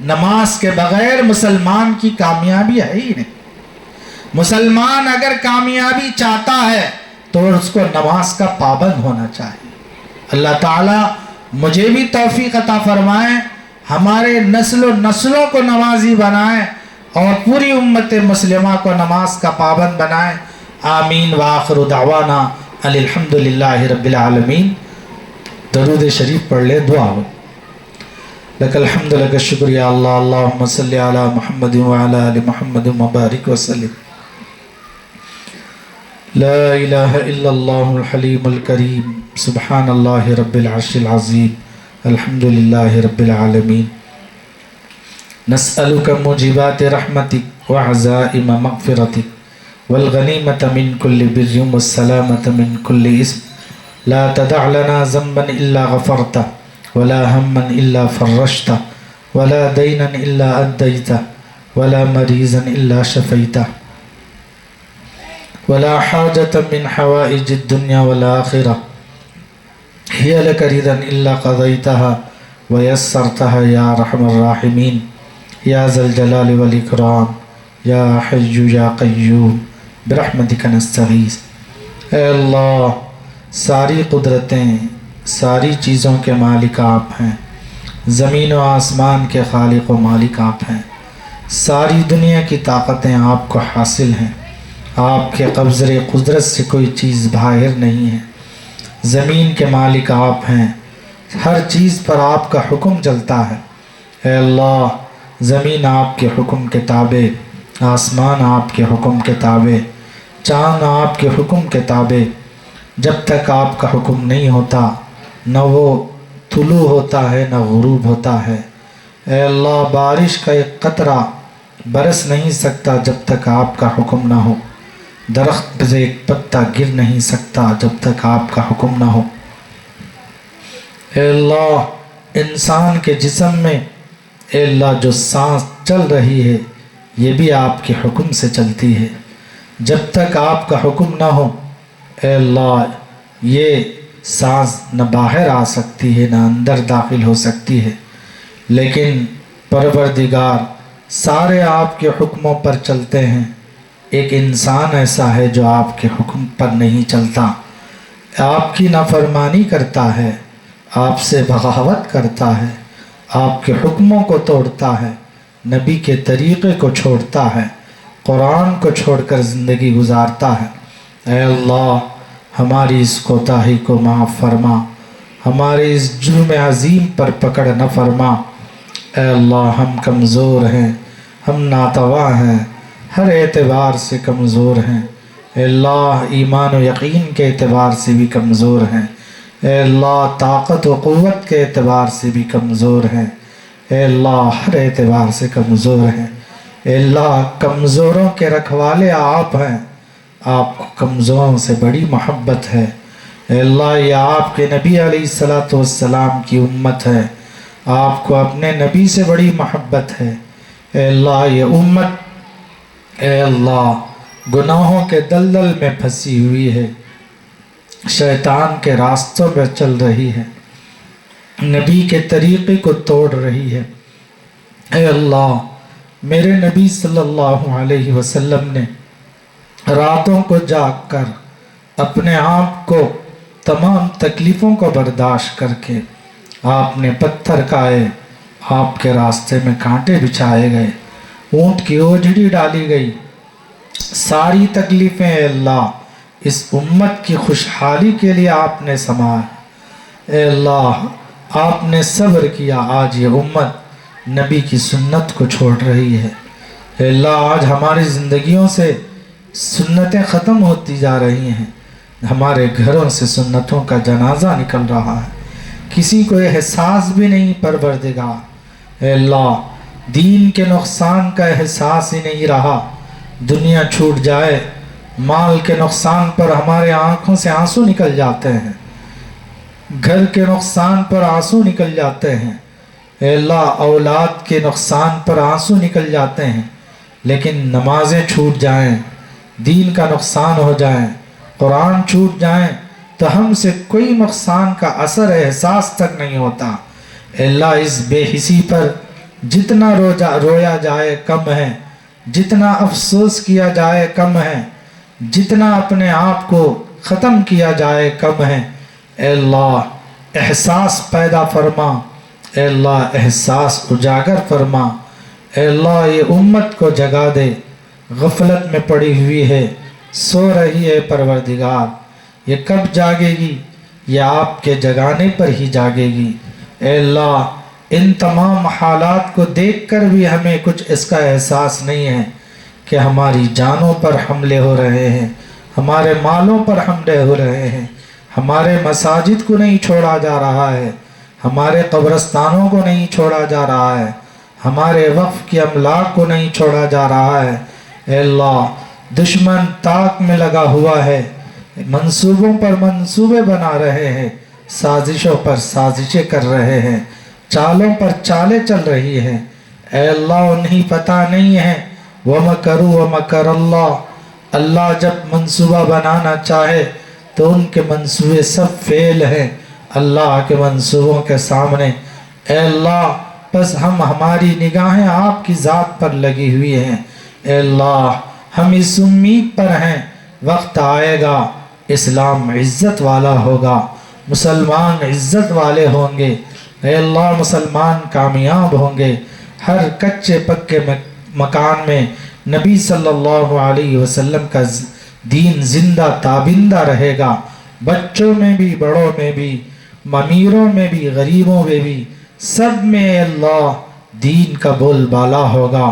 نماز کے بغیر مسلمان کی کامیابی ہے ہی نہیں۔ مسلمان اگر کامیابی چاہتا ہے تو اس کو نماز کا پابند ہونا چاہیے۔ اللہ تعالیٰ مجھے بھی توفیق عطا فرمائے، ہمارے نسلوں کو نمازی بنائے اور پوری امت مسلمہ کو نماز کا پابند بنائے۔ آمین وآخر دعوانا الحمدللہ رب العالمین۔ درود شریف پڑھ لیں، دعا ہو۔ لک الحمد لک الشکر یا اللہ، اللہم صلی علی محمد وعلی آل محمد مبارک وسلم۔ لا الہ الا اللہ الحلیم الکریم، سبحان اللہ رب العرش العظیم، الحمدللہ رب العالمین۔ نسألک موجبات رحمتک وعزائم مغفرتک والغنیمت من کل بر والسلامت من کل اسم، لا تدع لنا ذنبا الا غفرتہ ولا ہما الا فرجتہ ولا دینا الا ادیتہ ولا مریضا الا شفیتہ ولا حاجة من حوائج الدنيا والآخرة هي لك رضا إلا قضيتها ويسرتها يا أرحم الراحمين يا ذا الجلال والإكرام يا حي يا قيوم برحمتك نستغيث۔ اے اللہ، ساری قدرتیں، ساری چیزوں کے مالک آپ ہیں، زمین و آسمان کے خالق و مالک آپ ہیں، ساری دنیا کی طاقتیں آپ کو حاصل ہیں، آپ کے قبضۂ قدرت سے کوئی چیز باہر نہیں ہے، زمین کے مالک آپ ہیں، ہر چیز پر آپ کا حکم چلتا ہے۔ اے اللہ، زمین آپ کے حکم کے تابع، آسمان آپ کے حکم کے تابع، چاند آپ کے حکم کے تابع، جب تک آپ کا حکم نہیں ہوتا نہ وہ طلوع ہوتا ہے نہ غروب ہوتا ہے۔ اے اللہ، بارش کا ایک قطرہ برس نہیں سکتا جب تک آپ کا حکم نہ ہو، درخت سے ایک پتا گر نہیں سکتا جب تک آپ کا حکم نہ ہو۔ اے اللہ، انسان کے جسم میں اے اللہ جو سانس چل رہی ہے یہ بھی آپ کے حکم سے چلتی ہے، جب تک آپ کا حکم نہ ہو اے اللہ یہ سانس نہ باہر آ سکتی ہے نہ اندر داخل ہو سکتی ہے۔ لیکن پروردگار سارے آپ کے حکموں پر چلتے ہیں، ایک انسان ایسا ہے جو آپ کے حکم پر نہیں چلتا، آپ کی نافرمانی کرتا ہے، آپ سے بغاوت کرتا ہے، آپ کے حکموں کو توڑتا ہے، نبی کے طریقے کو چھوڑتا ہے، قرآن کو چھوڑ کر زندگی گزارتا ہے۔ اے اللہ، ہماری اس کوتاہی کو معاف فرما، ہمارے اس جرم عظیم پر پکڑ نہ فرما۔ اے اللہ، ہم کمزور ہیں، ہم ناتواں ہیں، ہر اعتبار سے کمزور ہیں۔ اے اللہ، ایمان و یقین کے اعتبار سے بھی کمزور ہیں۔ اے اللہ، طاقت و قوت کے اعتبار سے بھی کمزور ہیں۔ اے اللہ، ہر اعتبار سے کمزور ہیں۔ اے اللہ، کمزوروں کے رکھوالے آپ ہیں، آپ کو کمزوروں سے بڑی محبت ہے۔ اے اللہ، یہ آپ کے نبی علیہ السلام کی امت ہے، آپ کو اپنے نبی سے بڑی محبت ہے۔ اے اللہ، یہ امت اے اللہ گناہوں کے دلدل میں پھنسی ہوئی ہے، شیطان کے راستوں پر چل رہی ہے، نبی کے طریقے کو توڑ رہی ہے۔ اے اللہ، میرے نبی صلی اللہ علیہ وسلم نے راتوں کو جاگ کر اپنے آپ کو تمام تکلیفوں کو برداشت کر کے آپ نے پتھر کھائے، آپ کے راستے میں کانٹے بچھائے گئے، اونٹ کی اوجڑی ڈالی گئی، ساری تکلیفیں اے اللہ اس امت کی خوشحالی کے لیے آپ نے سنبھالی۔ اے اللہ، آپ نے صبر کیا، آج یہ امت نبی کی سنت کو چھوڑ رہی ہے۔ اے اللہ، آج ہماری زندگیوں سے سنتیں ختم ہوتی جا رہی ہیں، ہمارے گھروں سے سنتوں کا جنازہ نکل رہا ہے، کسی کو احساس بھی نہیں پروردگار۔ اے اللہ، دین کے نقصان کا احساس ہی نہیں رہا، دنیا چھوٹ جائے، مال کے نقصان پر ہمارے آنکھوں سے آنسو نکل جاتے ہیں، گھر کے نقصان پر آنسو نکل جاتے ہیں، اے اللہ اولاد کے نقصان پر آنسو نکل جاتے ہیں، لیکن نمازیں چھوٹ جائیں، دین کا نقصان ہو جائیں، قرآن چھوٹ جائیں تو ہم سے کوئی نقصان کا اثر احساس تک نہیں ہوتا۔ اے اللہ، اس بے حسی پر جتنا رویا جائے کم ہے، جتنا افسوس کیا جائے کم ہے، جتنا اپنے آپ کو ختم کیا جائے کم ہے۔ اے اللہ احساس پیدا فرما، اے اللہ احساس اجاگر فرما، اے اللہ یہ امت کو جگا دے، غفلت میں پڑی ہوئی ہے، سو رہی ہے پروردگار، یہ کب جاگے گی؟ یہ آپ کے جگانے پر ہی جاگے گی۔ اے اللہ ان تمام حالات کو دیکھ کر بھی ہمیں کچھ اس کا احساس نہیں ہے کہ ہماری جانوں پر حملے ہو رہے ہیں، ہمارے مالوں پر حملے ہو رہے ہیں، ہمارے مساجد کو نہیں چھوڑا جا رہا ہے، ہمارے قبرستانوں کو نہیں چھوڑا جا رہا ہے، ہمارے وقف کی املاک کو نہیں چھوڑا جا رہا ہے۔ اے اللہ دشمن طاق میں لگا ہوا ہے، منصوبوں پر منصوبے بنا رہے ہیں، سازشوں پر سازشیں کر رہے ہیں، چالوں پر چالیں چل رہی ہیں۔ اے اللہ انہیں پتہ نہیں ہے وَمَكَرُوا وَمَكَرَ اللَّهُ، اللہ جب منصوبہ بنانا چاہے تو ان کے منصوبے سب فیل ہیں اللہ کے منصوبوں کے سامنے۔ اے اللہ بس ہماری نگاہیں آپ کی ذات پر لگی ہوئی ہیں۔ اے اللہ ہم اس امید پر ہیں وقت آئے گا اسلام عزت والا ہوگا، مسلمان عزت والے ہوں گے، اے اللہ مسلمان کامیاب ہوں گے، ہر کچے پکے مکان میں نبی صلی اللہ علیہ وسلم کا دین زندہ تابندہ رہے گا، بچوں میں بھی بڑوں میں بھی، امیروں میں بھی غریبوں میں بھی، سب میں اے اللہ دین کا بول بالا ہوگا۔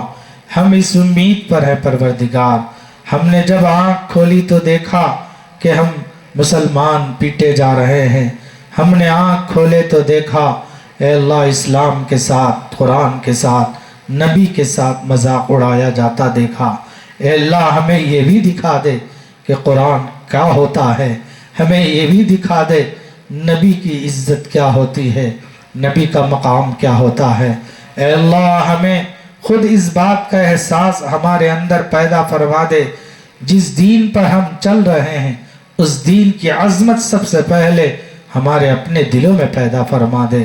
ہم اس امید پر ہے پروردگار۔ ہم نے جب آنکھ کھولی تو دیکھا کہ ہم مسلمان پیٹے جا رہے ہیں، ہم نے آنکھ کھولے تو دیکھا اے اللہ اسلام کے ساتھ، قرآن کے ساتھ، نبی کے ساتھ مذاق اڑایا جاتا دیکھا۔ اے اللہ ہمیں یہ بھی دکھا دے کہ قرآن کیا ہوتا ہے، ہمیں یہ بھی دکھا دے نبی کی عزت کیا ہوتی ہے، نبی کا مقام کیا ہوتا ہے۔ اے اللہ ہمیں خود اس بات کا احساس ہمارے اندر پیدا فرما دے، جس دین پر ہم چل رہے ہیں اس دین کی عظمت سب سے پہلے ہمارے اپنے دلوں میں پیدا فرما دے۔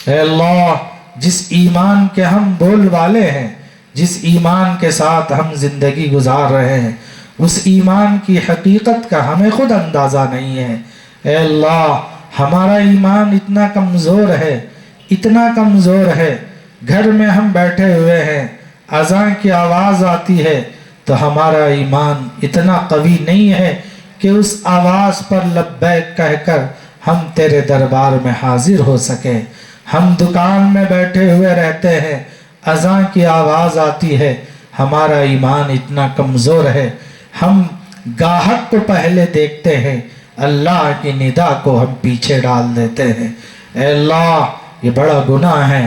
اے اللہ جس ایمان کے ہم بول والے ہیں، جس ایمان کے ساتھ ہم زندگی گزار رہے ہیں، اس ایمان کی حقیقت کا ہمیں خود اندازہ نہیں ہے۔ اے اللہ ہمارا ایمان اتنا کمزور ہے، اتنا کمزور ہے، گھر میں ہم بیٹھے ہوئے ہیں، اذان کی آواز آتی ہے تو ہمارا ایمان اتنا قوی نہیں ہے کہ اس آواز پر لبیک کہہ کر ہم تیرے دربار میں حاضر ہو سکیں۔ ہم دکان میں بیٹھے ہوئے رہتے ہیں، اذان کی آواز آتی ہے، ہمارا ایمان اتنا کمزور ہے، ہم گاہک کو پہلے دیکھتے ہیں، اللہ کی ندا کو ہم پیچھے ڈال دیتے ہیں۔ اے اللہ یہ بڑا گناہ ہے،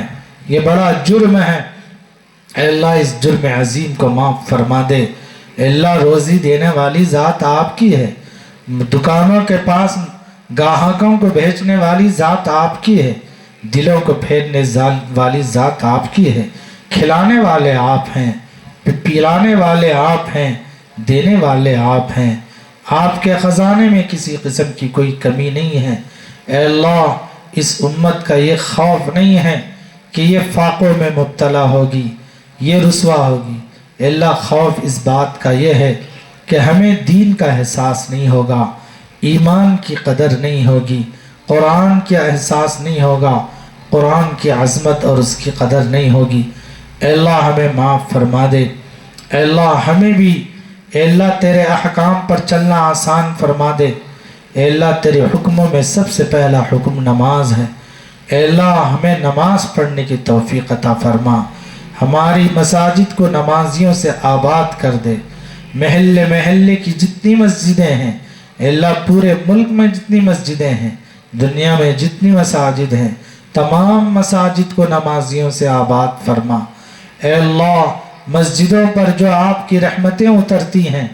یہ بڑا جرم ہے، اے اللہ اس جرم عظیم کو معاف فرما دے۔ اے اللہ روزی دینے والی ذات آپ کی ہے، دکانوں کے پاس گاہکوں کو بھیجنے والی ذات آپ کی ہے، دلوں کو پھیرنے والی ذات آپ کی ہے، کھلانے والے آپ ہیں، پلانے والے آپ ہیں، دینے والے آپ ہیں، آپ کے خزانے میں کسی قسم کی کوئی کمی نہیں ہے۔ اے اللہ اس امت کا یہ خوف نہیں ہے کہ یہ فاقوں میں مبتلا ہوگی، یہ رسوا ہوگی۔ اے اللہ خوف اس بات کا یہ ہے کہ ہمیں دین کا احساس نہیں ہوگا، ایمان کی قدر نہیں ہوگی، قرآن کا احساس نہیں ہوگا، قرآن کی عظمت اور اس کی قدر نہیں ہوگی۔ اے اللہ ہمیں معاف فرما دے۔ اے اللہ ہمیں بھی اے اللہ تیرے احکام پر چلنا آسان فرما دے۔ اے اللہ تیرے حکموں میں سب سے پہلا حکم نماز ہے۔ اے اللہ ہمیں نماز پڑھنے کی توفیق عطا فرما، ہماری مساجد کو نمازیوں سے آباد کر دے، محلے محلے کی جتنی مسجدیں ہیں، اے اللہ پورے ملک میں جتنی مسجدیں ہیں، دنیا میں جتنی مساجد ہیں، تمام مساجد کو نمازیوں سے آباد فرما۔ اے اللہ مسجدوں پر جو آپ کی رحمتیں اترتی ہیں،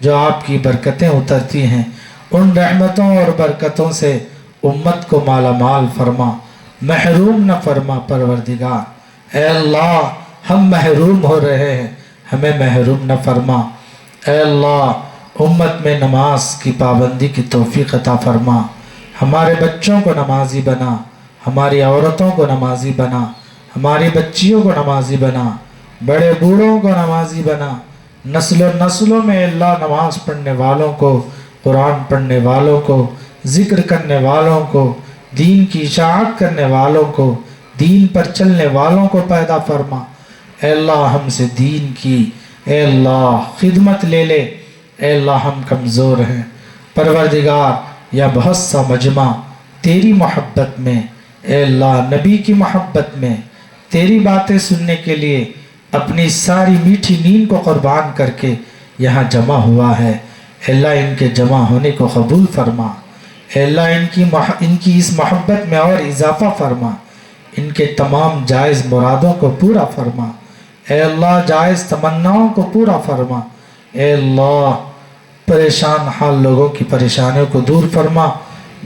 جو آپ کی برکتیں اترتی ہیں، ان رحمتوں اور برکتوں سے امت کو مالا مال فرما، محروم نہ فرما پروردگار۔ اے اللہ ہم محروم ہو رہے ہیں، ہمیں محروم نہ فرما۔ اے اللہ امت میں نماز کی پابندی کی توفیق عطا فرما، ہمارے بچوں کو نمازی بنا، ہماری عورتوں کو نمازی بنا، ہماری بچیوں کو نمازی بنا، بڑے بوڑھوں کو نمازی بنا، نسلوں میں اے اللہ نماز پڑھنے والوں کو، قرآن پڑھنے والوں کو، ذکر کرنے والوں کو، دین کی اشاعت کرنے والوں کو، دین پر چلنے والوں کو پیدا فرما۔ اے اللہ ہم سے دین کی اے اللہ خدمت لے لے، اے اللہ ہم کمزور ہیں پروردگار، یا بہت سا مجمع تیری محبت میں، اے اللہ نبی کی محبت میں، تیری باتیں سننے کے لیے اپنی ساری میٹھی نیند کو قربان کر کے یہاں جمع ہوا ہے۔ اے اللہ ان کے جمع ہونے کو قبول فرما، اے اللہ ان کی اس محبت میں اور اضافہ فرما، ان کے تمام جائز مرادوں کو پورا فرما، اے اللہ جائز تمناؤں کو پورا فرما، اے اللہ پریشان حال لوگوں کی پریشانیوں کو دور فرما،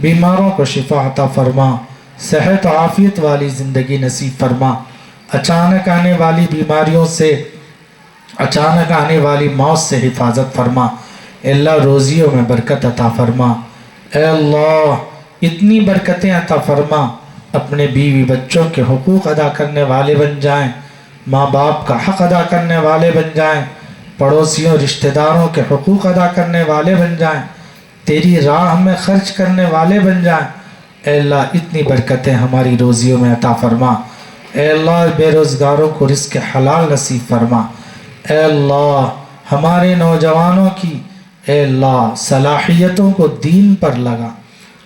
بیماروں کو شفا عطا فرما، صحت و عافیت والی زندگی نصیب فرما، اچانک آنے والی بیماریوں سے، اچانک آنے والی موت سے حفاظت فرما، اے اللہ روزیوں میں برکت عطا فرما، اے اللہ اتنی برکتیں عطا فرما، اپنے بیوی بچوں کے حقوق ادا کرنے والے بن جائیں، ماں باپ کا حق ادا کرنے والے بن جائیں، پڑوسیوں رشتہ داروں کے حقوق ادا کرنے والے بن جائیں، تیری راہ میں خرچ کرنے والے بن جائیں۔ اے اللہ اتنی برکتیں ہماری روزیوں میں عطا فرما، اے اللہ بے روزگاروں کو رزق حلال نصیب فرما، اے اللہ ہمارے نوجوانوں کی اے اللہ صلاحیتوں کو دین پر لگا۔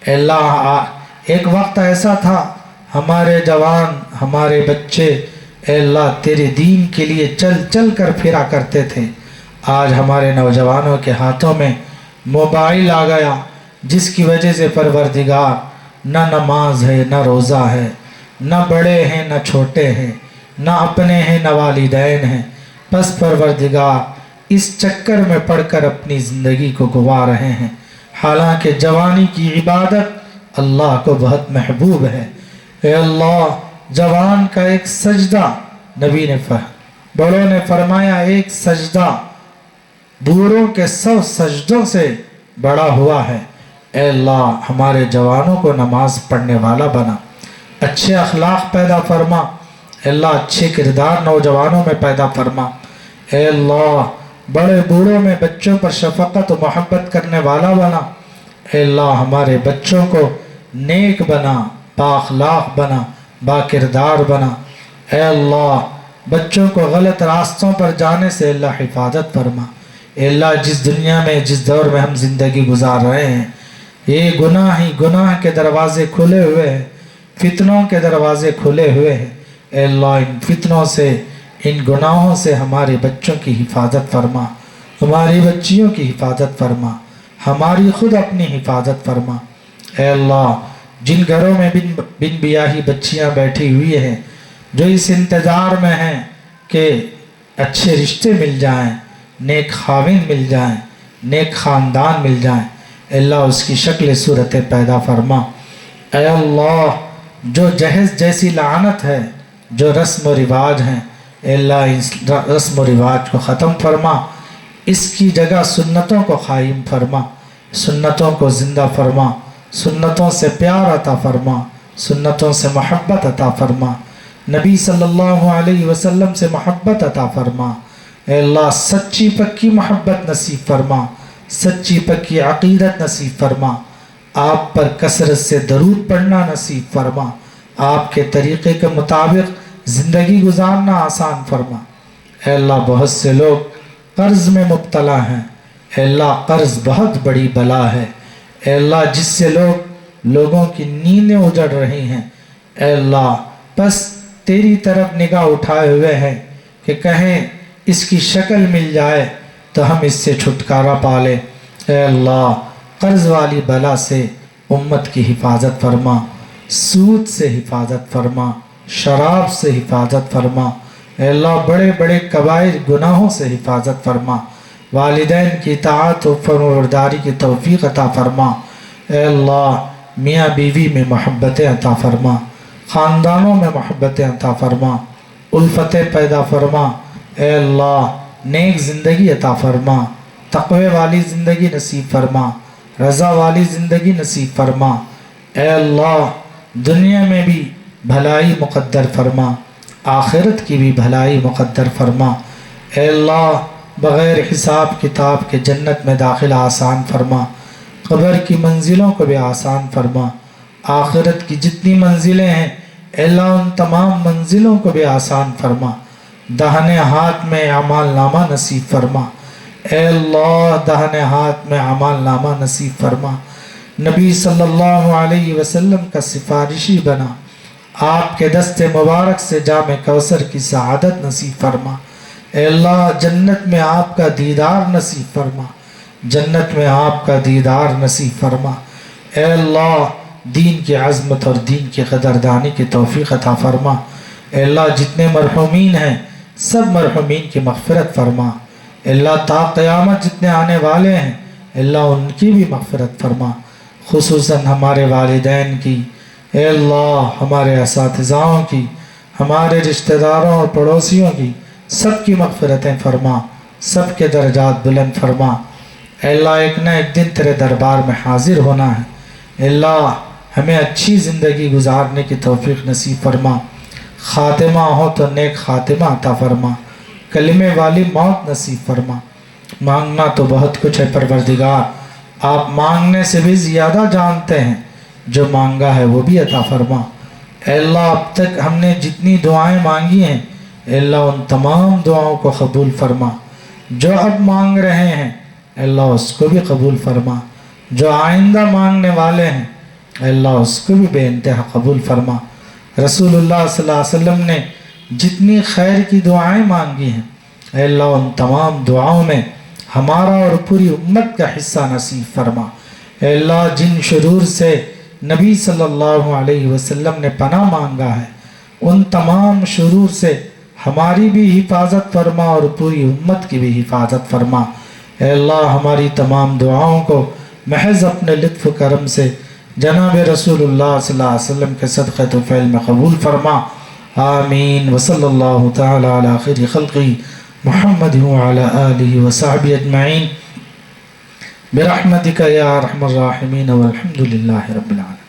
اے اللہ ایک وقت ایسا تھا ہمارے جوان، ہمارے بچے اے اللہ تیرے دین کے لیے چل چل کر پھرا کرتے تھے، آج ہمارے نوجوانوں کے ہاتھوں میں موبائل آ گیا، جس کی وجہ سے پروردگار نہ نماز ہے، نہ روزہ ہے، نہ بڑے ہیں نہ چھوٹے ہیں، نہ اپنے ہیں نہ والدین ہیں، بس پروردگار اس چکر میں پڑھ کر اپنی زندگی کو گوا رہے ہیں، حالانکہ جوانی کی عبادت اللہ کو بہت محبوب ہے۔ اے اللہ جوان کا ایک سجدہ، نبی نے بڑوں نے فرمایا ایک سجدہ بوڑھوں کے 100 سجدوں سے بڑا ہوا ہے۔ اے اللہ ہمارے جوانوں کو نماز پڑھنے والا بنا، اچھے اخلاق پیدا فرما، اے اللہ اچھے کردار نوجوانوں میں پیدا فرما، اے اللہ بڑے بوڑھوں میں بچوں پر شفقت و محبت کرنے والا بنا، اے اللہ ہمارے بچوں کو نیک بنا، با اخلاق بنا، با کردار بنا، اے اللہ بچوں کو غلط راستوں پر جانے سے اللہ حفاظت فرما۔ اے اللہ جس دنیا میں جس دور میں ہم زندگی گزار رہے ہیں، یہ گناہ ہی گناہ کے دروازے کھلے ہوئے ہیں، فتنوں کے دروازے کھلے ہوئے ہیں، اے اللہ ان فتنوں سے، ان گناہوں سے ہمارے بچوں کی حفاظت فرما، ہماری بچیوں کی حفاظت فرما، ہماری خود اپنی حفاظت فرما۔ اے اللہ جن گھروں میں بن بیاہی بچیاں بیٹھی ہوئی ہیں، جو اس انتظار میں ہیں کہ اچھے رشتے مل جائیں، نیک خاوند مل جائیں، نیک خاندان مل جائیں، اے اللہ اس کی شکل صورت پیدا فرما۔ اے اللہ جو جہیز جیسی لعنت ہے، جو رسم و رواج ہیں، اے اللہ اس رسم و رواج کو ختم فرما، اس کی جگہ سنتوں کو قائم فرما، سنتوں کو زندہ فرما، سنتوں سے پیار عطا فرما، سنتوں سے محبت عطا فرما، نبی صلی اللہ علیہ وسلم سے محبت عطا فرما، اے اللہ سچی پکی محبت نصیب فرما، سچی پکی عقیدت نصیب فرما، آپ پر کثرت سے درود پڑھنا نصیب فرما، آپ کے طریقے کے مطابق زندگی گزارنا آسان فرما۔ اے اللہ بہت سے لوگ قرض میں مبتلا ہیں، اے اللہ قرض بہت بڑی بلا ہے، اے اللہ جس سے لوگوں کی نیندیں اجڑ رہی ہیں، اے اللہ بس تیری طرف نگاہ اٹھائے ہوئے ہیں کہ کہیں اس کی شکل مل جائے تو ہم اس سے چھٹکارا پا لیں۔ اے اللہ قرض والی بلا سے امت کی حفاظت فرما، سود سے حفاظت فرما، شراب سے حفاظت فرما، اے اللہ بڑے بڑے کبائر گناہوں سے حفاظت فرما، والدین کی اطاعت و فرمانبرداری کی توفیق عطا فرما، اے اللہ میاں بیوی میں محبتیں عطا فرما، خاندانوں میں محبتیں عطا فرما، الفتیں پیدا فرما، اے اللہ نیک زندگی عطا فرما، تقوی والی زندگی نصیب فرما، رضا والی زندگی نصیب فرما، اے اللہ دنیا میں بھی بھلائی مقدر فرما، آخرت کی بھی بھلائی مقدر فرما۔ اے اللہ بغیر حساب کتاب کے جنت میں داخلہ آسان فرما، قبر کی منزلوں کو بھی آسان فرما، آخرت کی جتنی منزلیں ہیں اے اللہ ان تمام منزلوں کو بھی آسان فرما، داہنے ہاتھ میں اعمال نامہ نصیب فرما، اے اللہ داہنے ہاتھ میں اعمال نامہ نصیب فرما، نبی صلی اللہ علیہ وسلم کا سفارشی بنا، آپ کے دست مبارک سے جام کوثر کی سعادت نصیب فرما، اے اللہ جنت میں آپ کا دیدار نصیب فرما، جنت میں آپ کا دیدار نصیب فرما، اے اللہ دین کی عظمت اور دین کی قدردانی کی توفیق عطا فرما، اے اللہ جتنے مرحومین ہیں سب مرحومین کی مغفرت فرما، اے اللہ تا قیامت جتنے آنے والے ہیں اے اللہ ان کی بھی مغفرت فرما، خصوصاً ہمارے والدین کی، اے اللہ ہمارے اساتذاؤں کی، ہمارے رشتہ داروں اور پڑوسیوں کی سب کی مغفرتیں فرما، سب کے درجات بلند فرما، اے اللہ ایک نہ ایک دن تیرے دربار میں حاضر ہونا ہے، اے اللہ ہمیں اچھی زندگی گزارنے کی توفیق نصیب فرما، خاتمہ ہو تو نیک خاتمہ عطا فرما، کلمے والی موت نصیب فرما، مانگنا تو بہت کچھ ہے پروردگار، آپ مانگنے سے بھی زیادہ جانتے ہیں، جو مانگا ہے وہ بھی عطا فرما، اے اللہ اب تک ہم نے جتنی دعائیں مانگی ہیں اے اللہ ان تمام دعاؤں کو قبول فرما، جو اب مانگ رہے ہیں اے اللہ اس کو بھی قبول فرما، جو آئندہ مانگنے والے ہیں اے اللہ اس کو بھی بے انتہا قبول فرما، رسول اللہ صلی اللہ علیہ وسلم نے جتنی خیر کی دعائیں مانگی ہیں اے اللہ ان تمام دعاؤں میں ہمارا اور پوری امت کا حصہ نصیب فرما، اے اللہ جن شرور سے نبی صلی اللہ علیہ وسلم نے پناہ مانگا ہے ان تمام شرور سے ہماری بھی حفاظت فرما اور پوری امت کی بھی حفاظت فرما، اے اللہ ہماری تمام دعاؤں کو محض اپنے لطف و کرم سے جناب رسول اللہ صلی اللہ علیہ وسلم کے صدقہ و فعل میں قبول فرما، آمین، وصلی اللہ تعالی علی خیر خلقی محمد وعلی آلہ وصحبہ اجمعین برحمتک یا ارحم الراحمین والحمد للہ رب العالمین۔